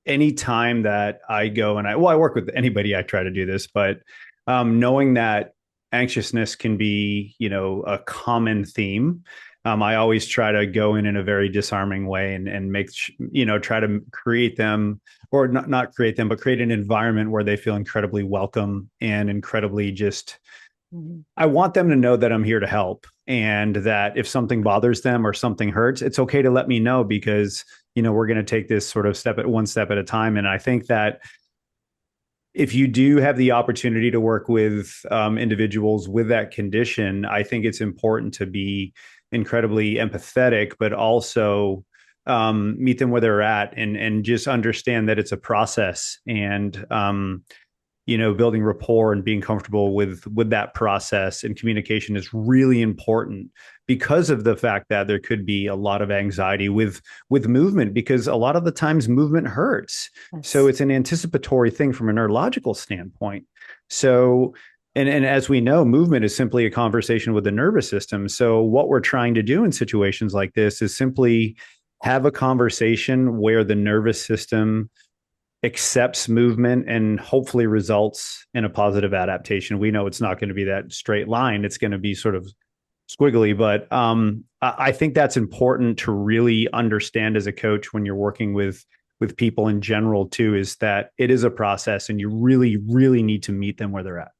any time that I go and I work with anybody, I try to do this, but knowing that anxiousness can be a common theme. I always try to go in a very disarming way and make try to create them, or not create them, but create an environment where they feel incredibly welcome and incredibly just. mhm. I want them to know that I'm here to help, and that if something bothers them or something hurts, it's okay to let me know, because we're going to take this sort of one step at a time. And I think that if you do have the opportunity to work with individuals with that condition, I think it's important to be incredibly empathetic, but also meet them where they're at, and just understand that it's a process. And building rapport and being comfortable with that process and communication is really important, because of the fact that there could be a lot of anxiety with movement, because a lot of the times movement hurts. So Yes. it's an anticipatory thing from a neurological standpoint. So and as we know, movement is simply a conversation with the nervous system. So what we're trying to do in situations like this is simply have a conversation where the nervous system accepts movement and hopefully results in a positive adaptation. We know it's not going to be that straight line. It's going to be sort of squiggly, but I think that's important to really understand as a coach when you're working with people in general too, is that it is a process and you really, really need to meet them where they're at.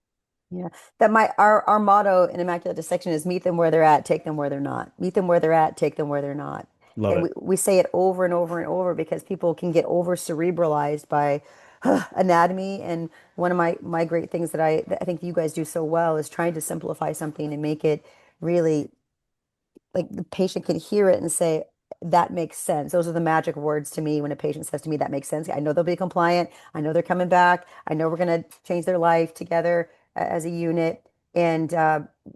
Yeah. That my our motto in Immaculate Dissection is meet them where they're at, take them where they're not. Meet them where they're at, take them where they're not. Love And it. we say it over and over and over because people can get over cerebralized by anatomy. And one of my great things that I think you guys do so well is trying to simplify something and make it really like the patient can hear it and say, that makes sense. Those are the magic words to me when a patient says to me, that makes sense. I know they'll be compliant. I know they're coming back. I know we're going to change their life together as a unit. And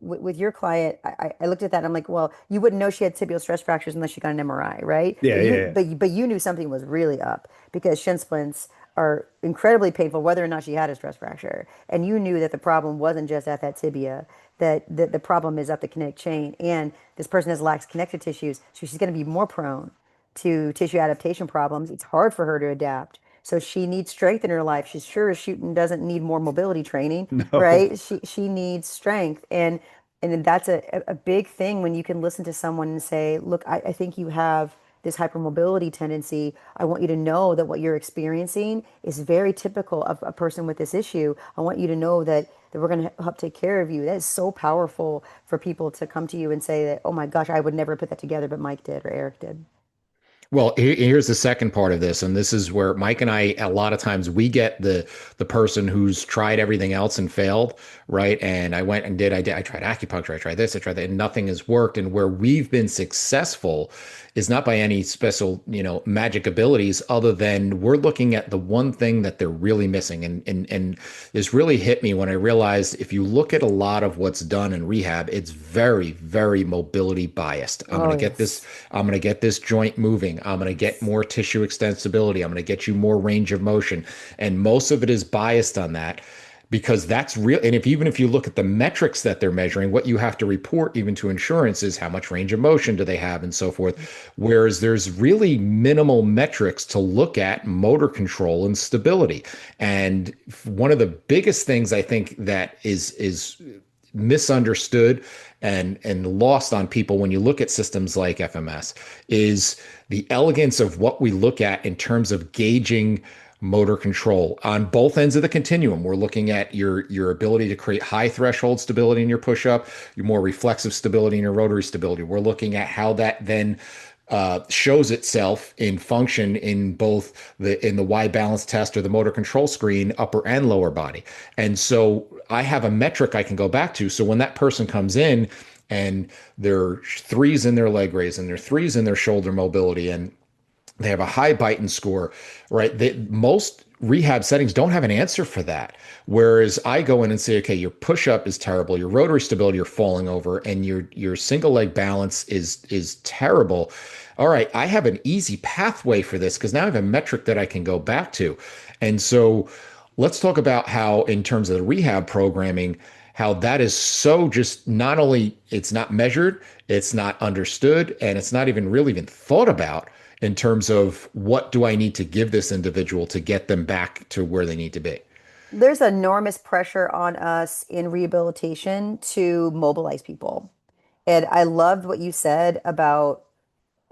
with your client, I looked at that and I'm like, well, you wouldn't know she had tibial stress fractures unless you got an MRI, right? Yeah, yeah, yeah. But you knew something was really up because shin splints are incredibly painful, whether or not she had a stress fracture. And you knew that the problem wasn't just at that tibia, that the problem is up the connect chain. And this person has lax connective tissues, so she's going to be more prone to tissue adaptation problems. It's hard for her to adapt. So she needs strength in her life. She's sure as shooting doesn't need more mobility training, No. right? She needs strength. And that's a big thing when you can listen to someone and say, look, I think you have this hypermobility tendency. I want you to know that what you're experiencing is very typical of a person with this issue. I want you to know that we're going to help take care of you. That is so powerful for people to come to you and say that, oh my gosh, I would never put that together, but Mike did or Eric did. Well, here's the second part of this, and this is where Mike and I, a lot of times, we get the person who's tried everything else and failed, right? And I tried acupuncture, I tried this, I tried that, and nothing has worked. And where we've been successful is not by any special, magic abilities, other than we're looking at the one thing that they're really missing. And this really hit me when I realized if you look at a lot of what's done in rehab, it's very, very mobility biased. Oh, yes. I'm going to get this joint moving. I'm going to get Yes. more tissue extensibility. I'm going to get you more range of motion. And most of it is biased on that because that's real. And even if you look at the metrics that they're measuring, what you have to report even to insurance is how much range of motion do they have and so forth. Whereas there's really minimal metrics to look at motor control and stability. And one of the biggest things I think that is misunderstood and lost on people when you look at systems like FMS is the elegance of what we look at in terms of gauging motor control on both ends of the continuum. We're looking at your ability to create high threshold stability in your push up, your more reflexive stability in your rotary stability. We're looking at how that then shows itself in function in both the Y balance test or the motor control screen, upper and lower body. And so I have a metric I can go back to. So when that person comes in and they're threes in their leg raise and they're threes in their shoulder mobility and they have a high Beighton score, right? Most rehab settings don't have an answer for that. Whereas I go in and say, okay, your push up is terrible, your rotary stability, you're falling over, and your single leg balance is terrible. All right, I have an easy pathway for this because now I have a metric that I can go back to. And so let's talk about how, in terms of the rehab programming, how that is so just not only it's not measured, it's not understood, and it's not even really even thought about in terms of what do I need to give this individual to get them back to where they need to be. There's enormous pressure on us in rehabilitation to mobilize people. And I loved what you said about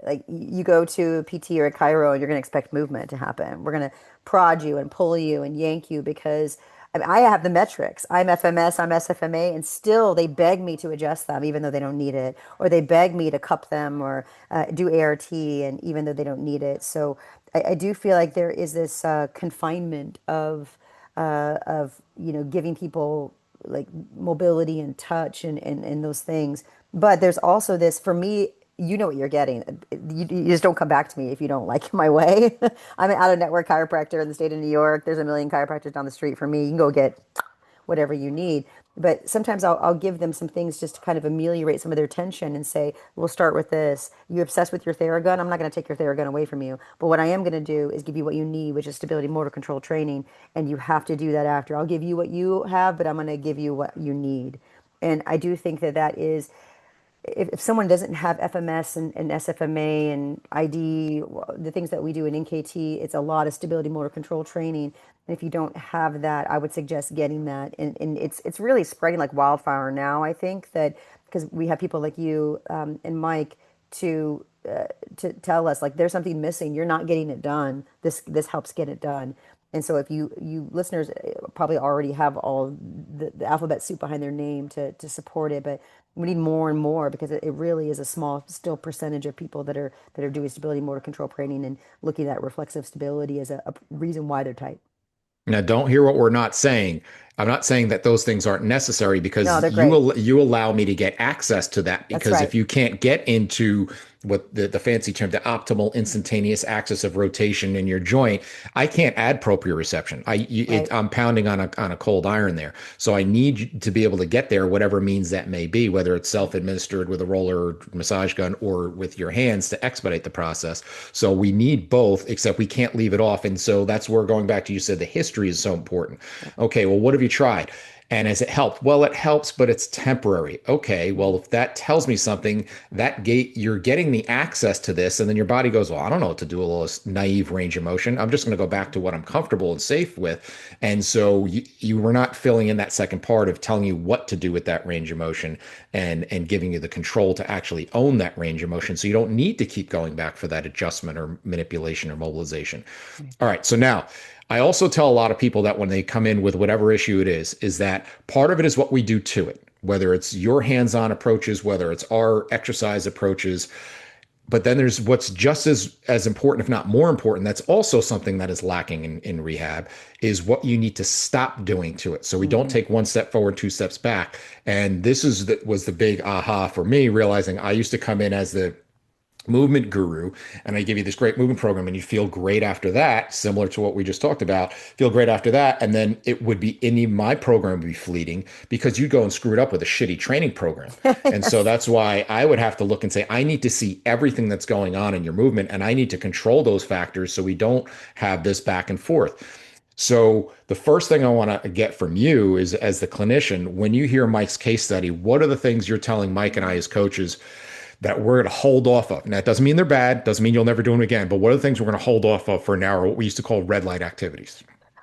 like you go to a PT or a chiro and you're going to expect movement to happen. We're going to prod you and pull you and yank you because I mean, I have the metrics. I'm FMS, I'm SFMA, and still they beg me to adjust them even though they don't need it, or they beg me to cup them or do ART, and even though they don't need it. So I do feel like there is this confinement of giving people like mobility and touch and those things. But there's also this for me, you know what you're getting. You just don't come back to me if you don't like my way. I'm an out of network chiropractor in the state of New York. There's a million chiropractors down the street from me. You can go get whatever you need. But sometimes I'll give them some things just to kind of ameliorate some of their tension and say, we'll start with this. You're obsessed with your Theragun. I'm not going to take your Theragun away from you. But what I am going to do is give you what you need, which is stability motor control training. And you have to do that after. I'll give you what you have, but I'm going to give you what you need. And I do think that that is if someone doesn't have FMS and SFMA and ID, the things that we do in NKT, it's a lot of stability motor control training. And if you don't have that, I would suggest getting that. And it's really spreading like wildfire now. I think that because we have people like you and Mike to tell us like there's something missing. You're not getting it done. This helps get it done. And so if you listeners probably already have all the alphabet soup behind their name to support it, but we need more and more because it really is a small still percentage of people that are doing stability motor control training and looking at reflexive stability as a reason why they're tight. Now, don't hear what we're not saying. I'm not saying that those things aren't necessary No, because they're great. you allow me to get access to that That's because if right. you can't get into what the fancy term, the optimal instantaneous axis of rotation in your joint, I can't add proprioception. Right. I'm pounding on a cold iron there. So I need to be able to get there, whatever means that may be, whether it's self-administered with a roller or massage gun or with your hands to expedite the process. So we need both, except we can't leave it off. And so that's where going back to you said the history is so important. Okay, well, what have you tried? And has it helped? Well, it helps, but it's temporary. Okay, well, if that tells me something, that gate you're getting the access to this, and then your body goes, well, I don't know what to do. A little naive range of motion. I'm just going to go back to what I'm comfortable and safe with. And so you were not filling in that second part of telling you what to do with that range of motion and giving you the control to actually own that range of motion. So you don't need to keep going back for that adjustment or manipulation or mobilization. All right, so now I also tell a lot of people that when they come in with whatever issue it is that part of it is what we do to it, whether it's your hands-on approaches, whether it's our exercise approaches. But then there's what's just as important, if not more important, that's also something that is lacking in rehab, is what you need to stop doing to it. So we don't Hmm. take one step forward, two steps back. And this was the big aha for me, realizing I used to come in as the movement guru and I give you this great movement program and you feel great after that, similar to what we just talked about, feel great after that. And then it would be my program would be fleeting because you'd go and screw it up with a shitty training program. And so Yes. that's why I would have to look and say, I need to see everything that's going on in your movement and I need to control those factors so we don't have this back and forth. So the first thing I want to get from you is as the clinician, when you hear Mike's case study, what are the things you're telling Mike and I as coaches that we're going to hold off of? And that doesn't mean they're bad, doesn't mean you'll never do them again, but what are the things we're going to hold off of for now, or what we used to call red light activities?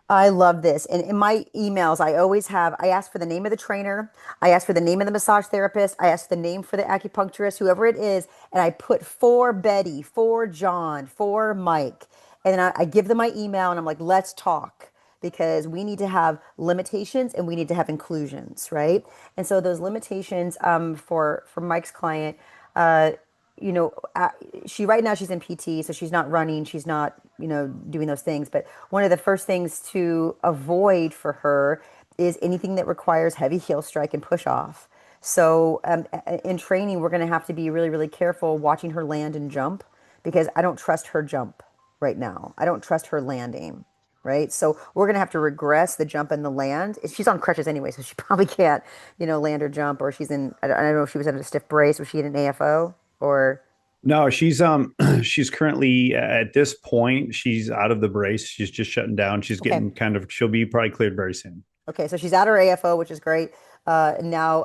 I love this. And in my emails, I ask for the name of the trainer. I ask for the name of the massage therapist. I ask the name for the acupuncturist, whoever it is. And I put for Betty, for John, for Mike. And then I give them my email and I'm like, let's talk because we need to have limitations and we need to have inclusions, right? And so those limitations for Mike's client, uh, you know, she right now she's in PT, so she's not running, she's not, doing those things. But one of the first things to avoid for her is anything that requires heavy heel strike and push off. So in training, we're going to have to be really, really careful watching her land and jump because I don't trust her jump right now. I don't trust her landing. Right. So we're going to have to regress the jump and the land. She's on crutches anyway, so she probably can't, land or jump, or she's I don't know if she was in a stiff brace. Was she in an AFO or? No, she's she's currently at this point, she's out of the brace. She's just shutting down. She's Okay. getting she'll be probably cleared very soon. Okay, so she's at her AFO, which is great. And now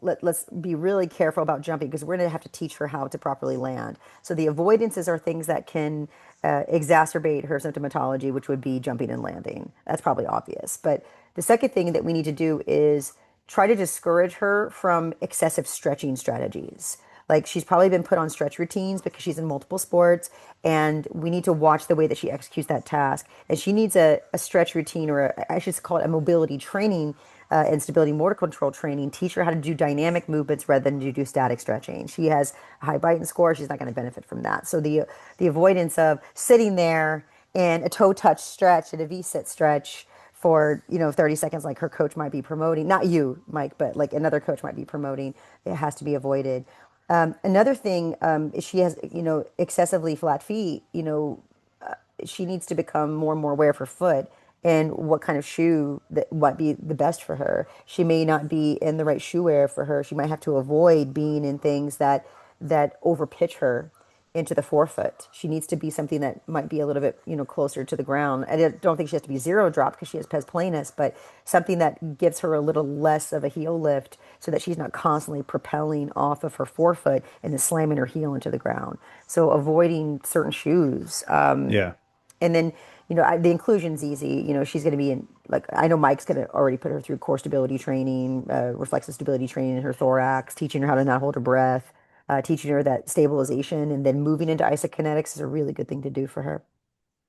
let's be really careful about jumping because we're going to have to teach her how to properly land. So the avoidances are things that can exacerbate her symptomatology, which would be jumping and landing. That's probably obvious. But the second thing that we need to do is try to discourage her from excessive stretching strategies. Like she's probably been put on stretch routines because she's in multiple sports, and we need to watch the way that she executes that task. And she needs a stretch routine, or I should call it a mobility training and stability motor control training. Teach her how to do dynamic movements rather than to do static stretching. She has a high Beighton score. She's not going to benefit from that. So the avoidance of sitting there and a toe touch stretch and a V-sit stretch for 30 seconds like her coach might be promoting, not you, Mike, but like another coach might be promoting, it has to be avoided. Another thing is she has excessively flat feet. She needs to become more and more aware of her foot and what kind of shoe that might be the best for her. She may not be in the right shoe wear for her. She might have to avoid being in things that overpitch her into the forefoot. She needs to be something that might be a little bit, closer to the ground. I don't think she has to be zero drop because she has pes planus, but something that gives her a little less of a heel lift so that she's not constantly propelling off of her forefoot and then slamming her heel into the ground. So avoiding certain shoes. Yeah. And then, the inclusion's easy. She's going to be in, like, I know Mike's going to already put her through core stability training, reflexive stability training in her thorax, teaching her how to not hold her breath, teaching her that stabilization, and then moving into isokinetics is a really good thing to do for her.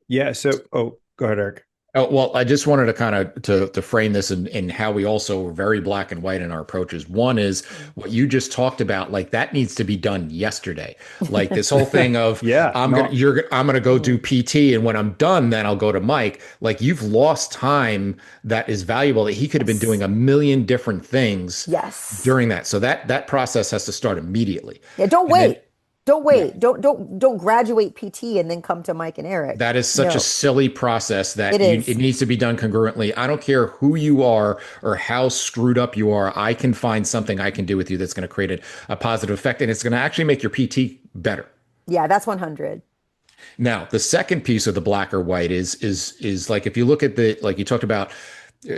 Yeah. So, oh, go ahead, Eric. Oh, well, I just wanted to kind of to frame this in how we also are very black and white in our approaches. One is what you just talked about, like that needs to be done yesterday. Like this whole thing of Yeah, no, I'm gonna go do Mhm. PT, and when I'm done, then I'll go to Mike. Like you've lost time that is valuable that he could have been doing Yes. a million different things Yes. during that. So that process has to start immediately. Yeah, don't And then wait. Don't yeah, wait. Don't graduate PT and then come to Mike and Eric. that is such a No, silly process it that it is. needs to be done congruently. I don't care who you are or how screwed up you are. I can find something I can do with you that's going to create a positive effect, and it's going to actually make your PT better. Yeah, that's 100. Now, the second piece of the black or white is like if you look at the like you talked about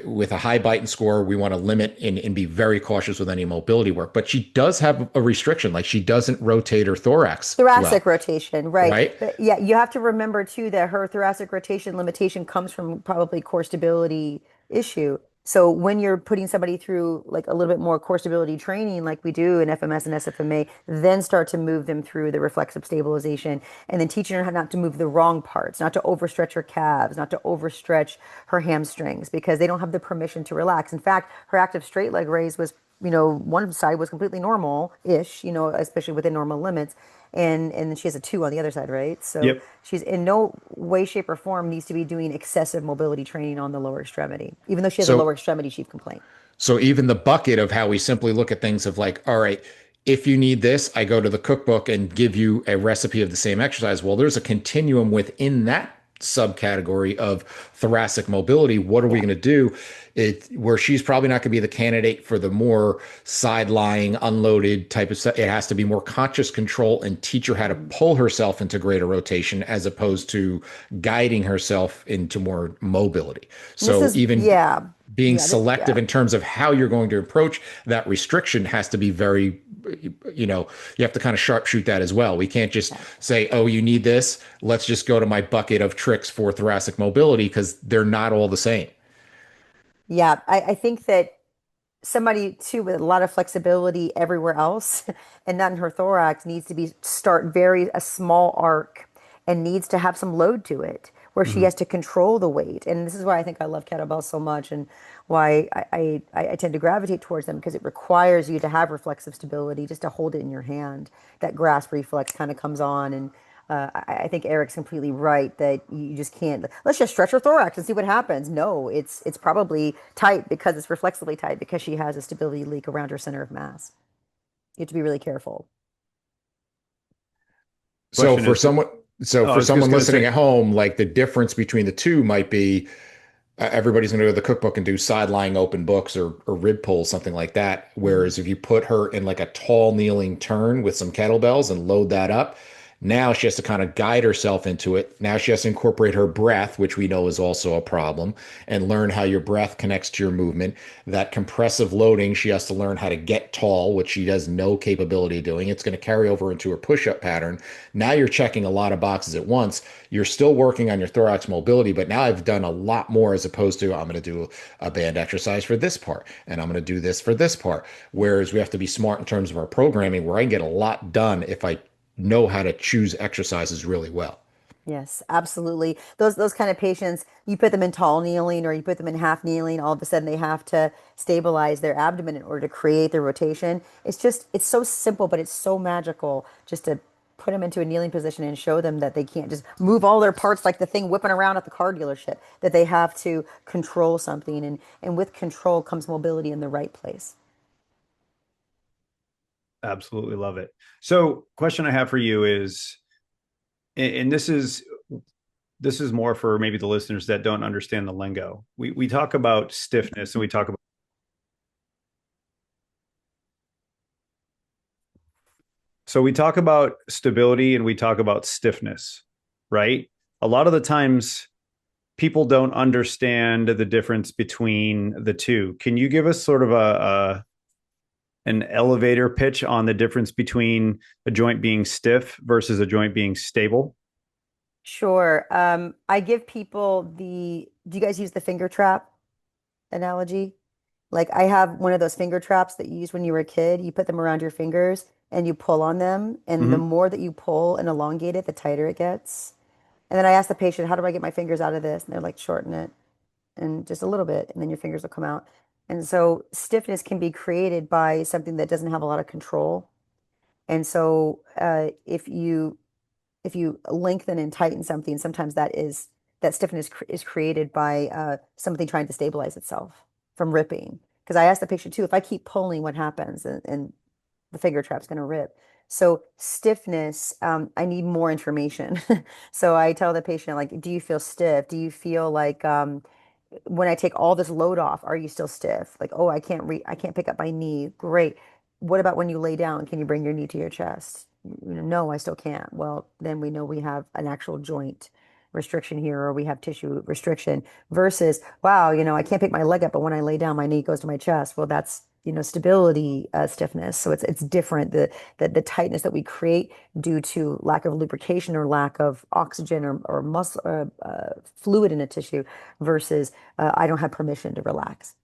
with a high Beighton score, we want to limit and be very cautious with any mobility work. But she does have a restriction, like she doesn't rotate her thorax well, Thoracic rotation, right. right? But yeah, you have to remember too that her thoracic rotation limitation comes from probably core stability issue. So when you're putting somebody through like a little bit more core stability training, like we do in FMS and SFMA, then start to move them through the reflexive stabilization and then teaching her how not to move the wrong parts, not to overstretch her calves, not to overstretch her hamstrings because they don't have the permission to relax. In fact, her active straight leg raise was one side was completely normal-ish, especially within normal limits, and then she has a two on the other side, right? So yep. she's in no way, shape, or form needs to be doing excessive mobility training on the lower extremity, even though she has a lower So extremity chief complaint. So even the bucket of how we simply look at things of like, all right, if you need this, I go to the cookbook and give you a recipe of the same exercise. Well, there's a continuum within that subcategory of thoracic mobility. What are we Yeah. going to do? It where she's probably not going to be the candidate for the more side lying, unloaded type of stuff. It has to be more conscious control and teach her how to Mhm. pull herself into greater rotation as opposed to guiding herself into more mobility. And this So is, even yeah, being yeah, selective yeah. in terms of how you're going to approach that restriction has to be very, you have to kind of sharpshoot that as well. We can't just Yeah. say, oh, you need this. Let's just go to my bucket of tricks for thoracic mobility because they're not all the same. Yeah, I think that somebody too with a lot of flexibility everywhere else and not in her thorax needs to be start very a small arc and needs to have some load to it where she Mhm. has to control the weight. And this is why I think I love kettlebells so much and why I tend to gravitate towards them because it requires you to have reflexive stability just to hold it in your hand. That grasp reflex kind of comes on and I think Eric's completely right that you just can't. Let's just stretch her thorax and see what happens. No, it's probably tight because it's reflexively tight because she has a stability leak around her center of mass. You have to be really careful. So Question for is, someone, so oh, I for was just someone going to listening say, at home, like the difference between the two might be everybody's going to go to the cookbook and do side lying open books or rib pulls, something like that. Mhm. Whereas if you put her in like a tall kneeling turn with some kettlebells and load that up, now she has to kind of guide herself into it. Now she has to incorporate her breath, which we know is also a problem, and learn how your breath connects to your movement. That compressive loading, she has to learn how to get tall, which she has no capability of doing. It's going to carry over into her push up pattern. Now you're checking a lot of boxes at once. You're still working on your thorax mobility, but now I've done a lot more as opposed to I'm going to do a band exercise for this part and I'm going to do this for this part. Whereas we have to be smart in terms of our programming where I can get a lot done if I know how to choose exercises really well. Yes, absolutely. Those kind of patients, you put them in tall kneeling or you put them in half kneeling, all of a sudden they have to stabilize their abdomen in order to create the rotation. It's so simple, but it's so magical just to put them into a kneeling position and show them that they can't just move all their parts like the thing whipping around at the car dealership, that they have to control something and with control comes mobility in the right place. absolutely love it. So, question I have for you is, and this is more for maybe the listeners that don't understand the lingo. We talk about stiffness and we talk about so we talk about stability and we talk about stiffness, right? A lot of the times people don't understand the difference between the two. Can you give us sort of a an elevator pitch on the difference between a joint being stiff versus a joint being stable? Sure. I give people do you guys use the finger trap analogy? Like I have one of those finger traps that you used when you were a kid. You put them around your fingers and you pull on them. And the Mm-hmm. more that you pull and elongate it, the tighter it gets. And then I ask the patient, how do I get my fingers out of this? And they're like, shorten it. and just a little bit, and then your fingers will come out. And so stiffness can be created by something that doesn't have a lot of control. And so if you lengthen and tighten something, sometimes that stiffness is created by something trying to stabilize itself from ripping. Because I asked the patient too, if I keep pulling, what happens? And the finger trap's going to rip. So stiffness, I need more information. So I tell the patient, like, do you feel stiff? Do you feel like when I take all this load off, are you still stiff? Like, oh, I can't pick up my knee. Great. What about when you lay down? Can you bring your knee to your chest? No, I still can't. Well, then we know we have an actual joint restriction here, or we have tissue restriction versus, wow, I can't pick my leg up, but when I lay down, my knee goes to my chest. Well, that's, stability stiffness. So it's different. The tightness that we create due to lack of lubrication or lack of oxygen or muscle fluid in a tissue versus I don't have permission to relax.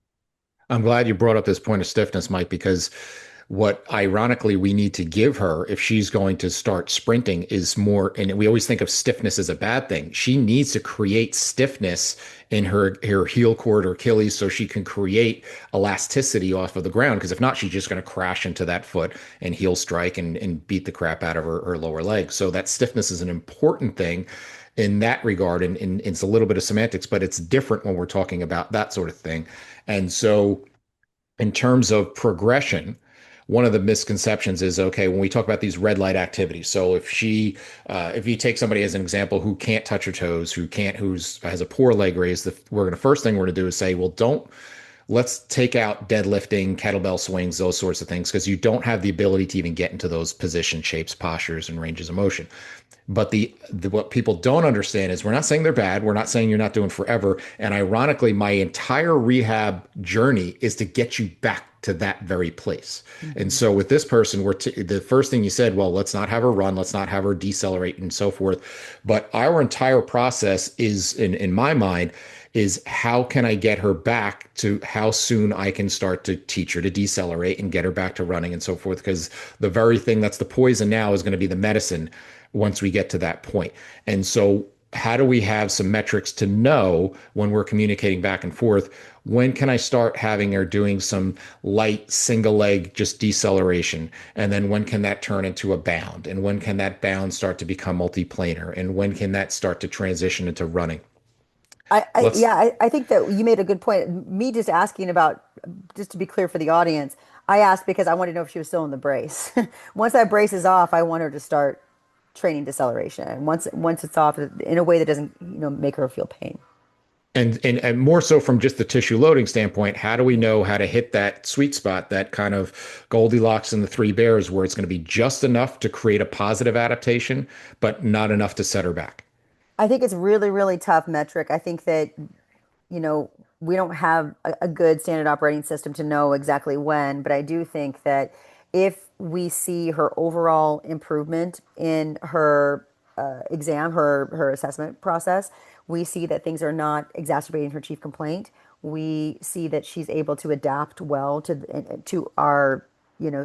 I'm glad you brought up this point of stiffness, Mike, because what ironically we need to give her if she's going to start sprinting is more, and we always think of stiffness as a bad thing. She needs to create stiffness in her heel cord or Achilles so she can create elasticity off of the ground. Because if not, she's just going to crash into that foot and heel strike and beat the crap out of her lower leg. So that stiffness is an important thing in that regard. And it's a little bit of semantics, but it's different when we're talking about that sort of thing. And so in terms of progression, one of the misconceptions is, okay, when we talk about these red light activities, so if you take somebody as an example who can't touch her toes, who's has a poor leg raise, first thing we're going to do is say, well, let's take out deadlifting, kettlebell swings, those sorts of things, because you don't have the ability to even get into those position shapes, postures, and ranges of motion. But what people don't understand is we're not saying they're bad. We're not saying you're not doing forever. And ironically, my entire rehab journey is to get you back to that very place. Mm-hmm. And so with this person, the first thing you said, well, let's not have her run, let's not have her decelerate and so forth. But our entire process is, in my mind, is how can I get her back to how soon I can start to teach her to decelerate and get her back to running and so forth. Because the very thing that's the poison now is going to be the medicine once we get to that point. And so how do we have some metrics to know when we're communicating back and forth? When can I start having her doing some light single leg, just deceleration? And then when can that turn into a bound? And when can that bound start to become multiplanar? And when can that start to transition into running? I think that you made a good point. Me just asking about, just to be clear for the audience, I asked because I wanted to know if she was still in the brace. Once that brace is off, I want her to start training deceleration. And once it's off in a way that doesn't, make her feel pain. And more so from just the tissue loading standpoint, how do we know how to hit that sweet spot, that kind of Goldilocks and the three bears, where it's going to be just enough to create a positive adaptation, but not enough to set her back? I think it's really, really tough metric. I think that, we don't have a good standard operating system to know exactly when, but I do think that if we see her overall improvement in her exam, her assessment process, we see that things are not exacerbating her chief complaint. We see that she's able to adapt well to our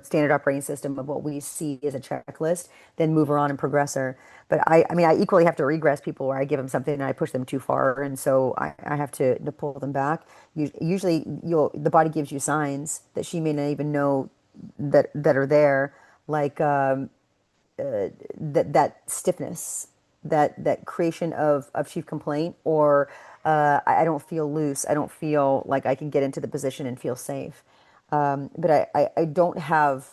standard operating system of what we see as a checklist, then move her on and progress her. But I mean, I equally have to regress people where I give them something and I push them too far, and so I have to pull them back. Usually, the body gives you signs that she may not even know that are there, like that stiffness, that creation of chief complaint, or I don't feel loose. I don't feel like I can get into the position and feel safe. But I don't have,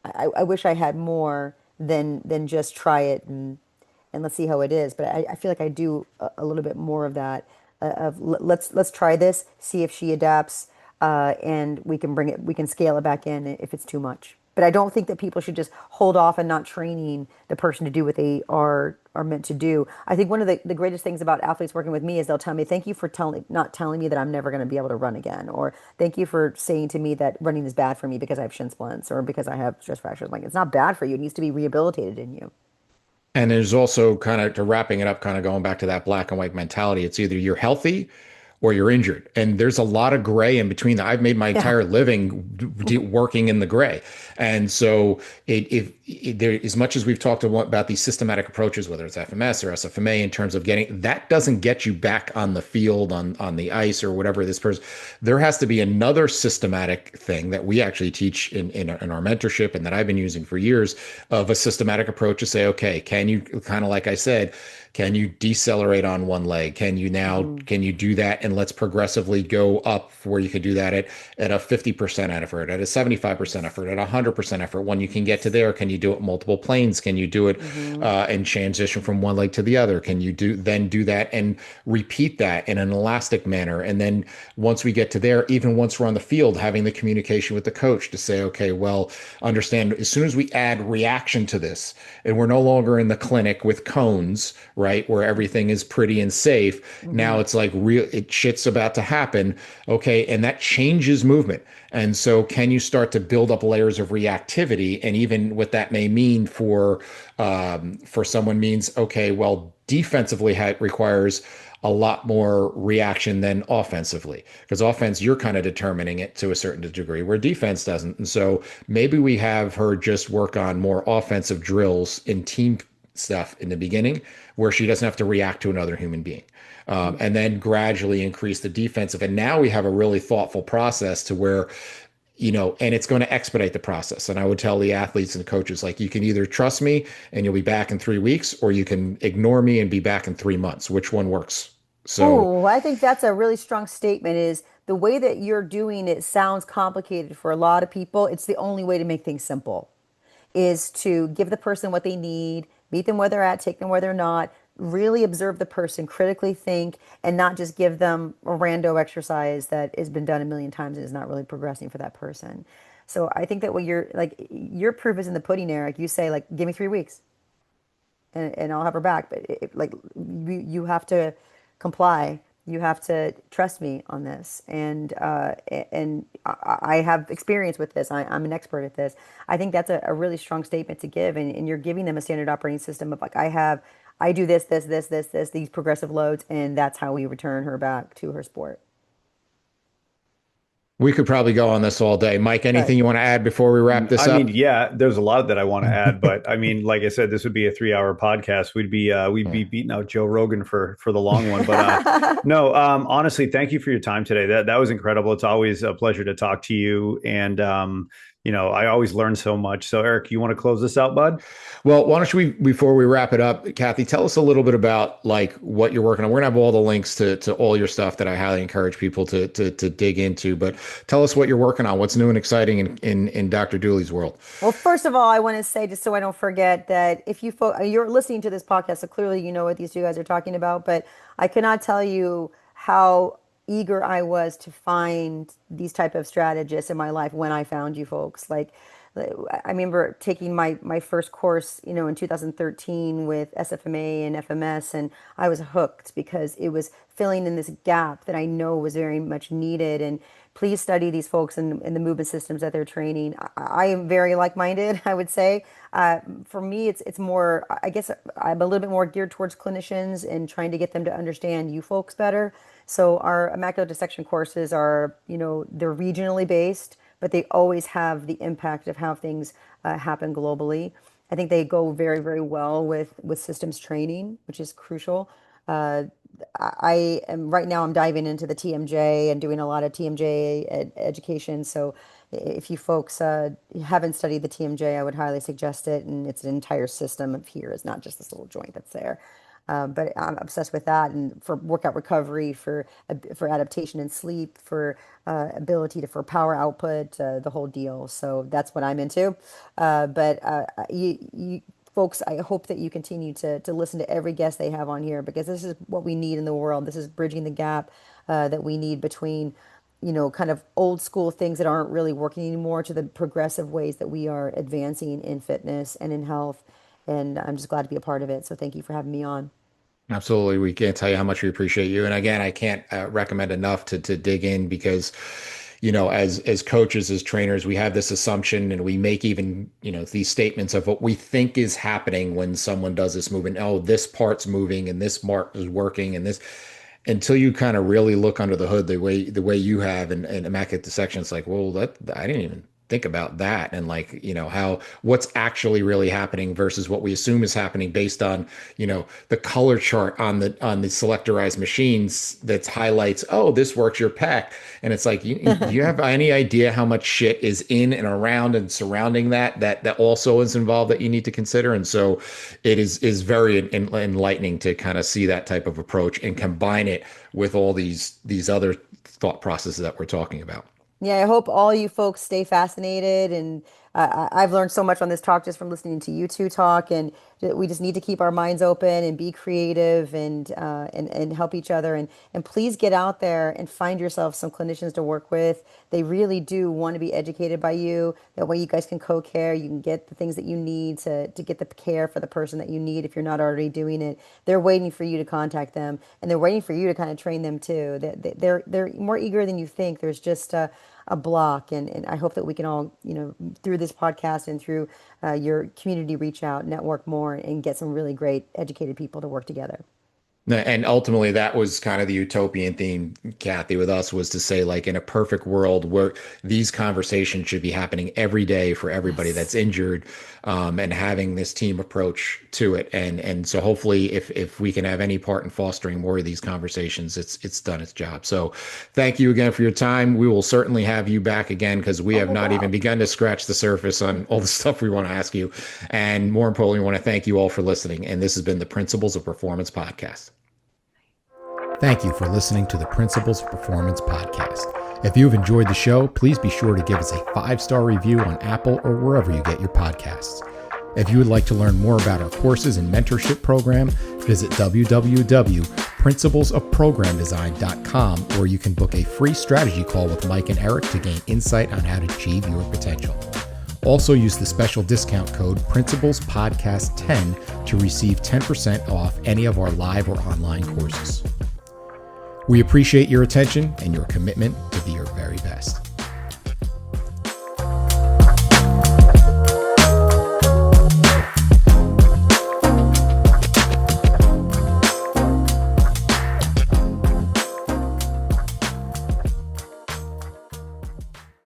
I wish I had more than just try it and let's see how it is. But I feel like I do a little bit more of that, let's try this, see if she adapts, and we can scale it back in if it's too much. But I don't think that people should just hold off and not training the person to do what they are meant to do. I think one of the greatest things about athletes working with me is they'll tell me, thank you for not telling me that I'm never going to be able to run again. Or thank you for saying to me that running is bad for me because I have shin splints or because I have stress fractures. I'm like, it's not bad for you. It needs to be rehabilitated in you. And there's also, kind of to wrapping it up, kind of going back to that black and white mentality. It's either you're healthy or you're injured. And there's a lot of gray in between that. I've made my entire living working in the gray. And so there, as much as we've talked about these systematic approaches, whether it's FMS or SFMA, in terms of getting, that doesn't get you back on the field, on the ice or whatever this person, there has to be another systematic thing that we actually teach in our mentorship and that I've been using for years, of a systematic approach to say, okay, can you, kind of like I said, can you decelerate on one leg? Can you do that? And let's progressively go up where you could do that at a 50% effort, at a 75% effort, at a 100% effort. When you can get to there, can you do it multiple planes? Can you do it Mm-hmm. and transition from one leg to the other? Can you do that and repeat that in an elastic manner? And then once we get to there, even once we're on the field, having the communication with the coach to say, okay, well, understand, as soon as we add reaction to this, and we're no longer in the clinic with cones, right, where everything is pretty and safe. Now Mm-hmm. it's like real, shit's about to happen. Okay. And that changes movement. And so can you start to build up layers of reactivity? And even what that may mean for someone means, okay, well, defensively requires a lot more reaction than offensively, because offense, you're kind of determining it to a certain degree, where defense doesn't. And so maybe we have her just work on more offensive drills in team stuff in the beginning, where she doesn't have to react to another human being. And then gradually increase the defensive. And now we have a really thoughtful process to where, and it's going to expedite the process. And I would tell the athletes and coaches, like, you can either trust me and you'll be back in 3 weeks, or you can ignore me and be back in 3 months. Which one works? So Oh, I think that's a really strong statement. Is the way that you're doing it sounds complicated for a lot of people. It's the only way to make things simple, is to give the person what they need, meet them where they're at, take them where they're not, really observe the person, critically think, and not just give them a rando exercise that has been done a million times and is not really progressing for that person. So I think that what you're like, your proof is in the pudding, Eric. You say, like, give me 3 weeks and I'll have her back. But like, you have to comply. You have to trust me on this. And I have experience with this. I'm an expert at this. I think that's a really strong statement to give. And you're giving them a standard operating system of, like, I do this, these progressive loads, and that's how we return her back to her sport. we could probably go on this all day. Mike, Right. anything you want to add before we wrap this I mean, up? yeah, there's a lot that I want to add, but I mean, like I said, this would be a 3 hour podcast. We'd be Yeah. beating out Joe Rogan for the long one. But no, honestly, thank you for your time today. That was incredible. It's always a pleasure to talk to you, and I always learn so much. So, Eric, you want to close this out, bud? Well, why don't we, before we wrap it up, Kathy, tell us a little bit about, like, what you're working on. We're gonna have all the links to all your stuff that I highly encourage people to dig into. But tell us what you're working on. What's new and exciting in Dr. Dooley's world? Well, first of all, I want to say, just so I don't forget, that if you're listening to this podcast, so clearly you know what these two guys are talking about, but I cannot tell you how eager I was to find these type of strategists in my life when I found you folks. I remember taking my first course, in 2013 with SFMA and FMS, and I was hooked because it was filling in this gap that I know was very much needed. And please study these folks and the movement systems that they're training. I am very like-minded, I would say. For me, it's more, I guess I'm a little bit more geared towards clinicians and trying to get them to understand you folks better. So our immaculate dissection courses are, they're regionally based, but they always have the impact of how things happen globally. I think they go very, very well with systems training, which is crucial. Uh, I am right now. I'm diving into the TMJ and doing a lot of TMJ education. So if you folks haven't studied the TMJ, I would highly suggest it. And it's an entire system of here. It's not just this little joint that's there. But I'm obsessed with that, and for workout recovery, for adaptation and sleep, for for power output, the whole deal. So that's what I'm into. But you folks, I hope that you continue to listen to every guest they have on here, because this is what we need in the world. This is bridging the gap that we need between, kind of old school things that aren't really working anymore, to the progressive ways that we are advancing in fitness and in health. And I'm just glad to be a part of it. So thank you for having me on. Absolutely. We can't tell you how much we appreciate you. And again, I can't recommend enough to dig in, because, as coaches, as trainers, we have this assumption, and we make even, these statements of what we think is happening when someone does this movement. Oh, this part's moving and this part is working and this, until you kind of really look under the hood the way you have, and immaculate dissection. It's like, well, that I didn't even think about that and like, how what's actually really happening versus what we assume is happening based on, the color chart on the selectorized machines that highlights, oh, this works your pack. And it's like, you have any idea how much shit is in and around and surrounding that also is involved that you need to consider. And so it is very enlightening to kind of see that type of approach and combine it with all these other thought processes that we're talking about. Yeah, I hope all you folks stay fascinated. And I've learned so much on this talk just from listening to you two talk. And we just need to keep our minds open and be creative and help each other. And please get out there and find yourself some clinicians to work with. They really do want to be educated by you. That way you guys can co-care. You can get the things that you need to get the care for the person that you need if you're not already doing it. They're waiting for you to contact them, and they're waiting for you to kind of train them too. They're more eager than you think. There's just a block, and I hope that we can all, through this podcast and through your community reach out, network more, and get some really great educated people to work together. And ultimately, that was kind of the utopian theme, Kathy, with us, was to say, like, in a perfect world where these conversations should be happening every day for everybody that's injured, and having this team approach to it. And so hopefully if we can have any part in fostering more of these conversations, it's done its job. So thank you again for your time. We will certainly have you back again, because we have not even begun to scratch the surface on all the stuff we want to ask you. And more importantly, we want to thank you all for listening. And this has been the Principles of Performance podcast. Thank you for listening to the Principles of Performance podcast. If you've enjoyed the show, please be sure to give us a 5-star review on Apple or wherever you get your podcasts. If you would like to learn more about our courses and mentorship program, visit www.principlesofprogramdesign.com, where you can book a free strategy call with Mike and Eric to gain insight on how to achieve your potential. Also use the special discount code PRINCIPLESPODCAST10 to receive 10% off any of our live or online courses. We appreciate your attention and your commitment to be your very best.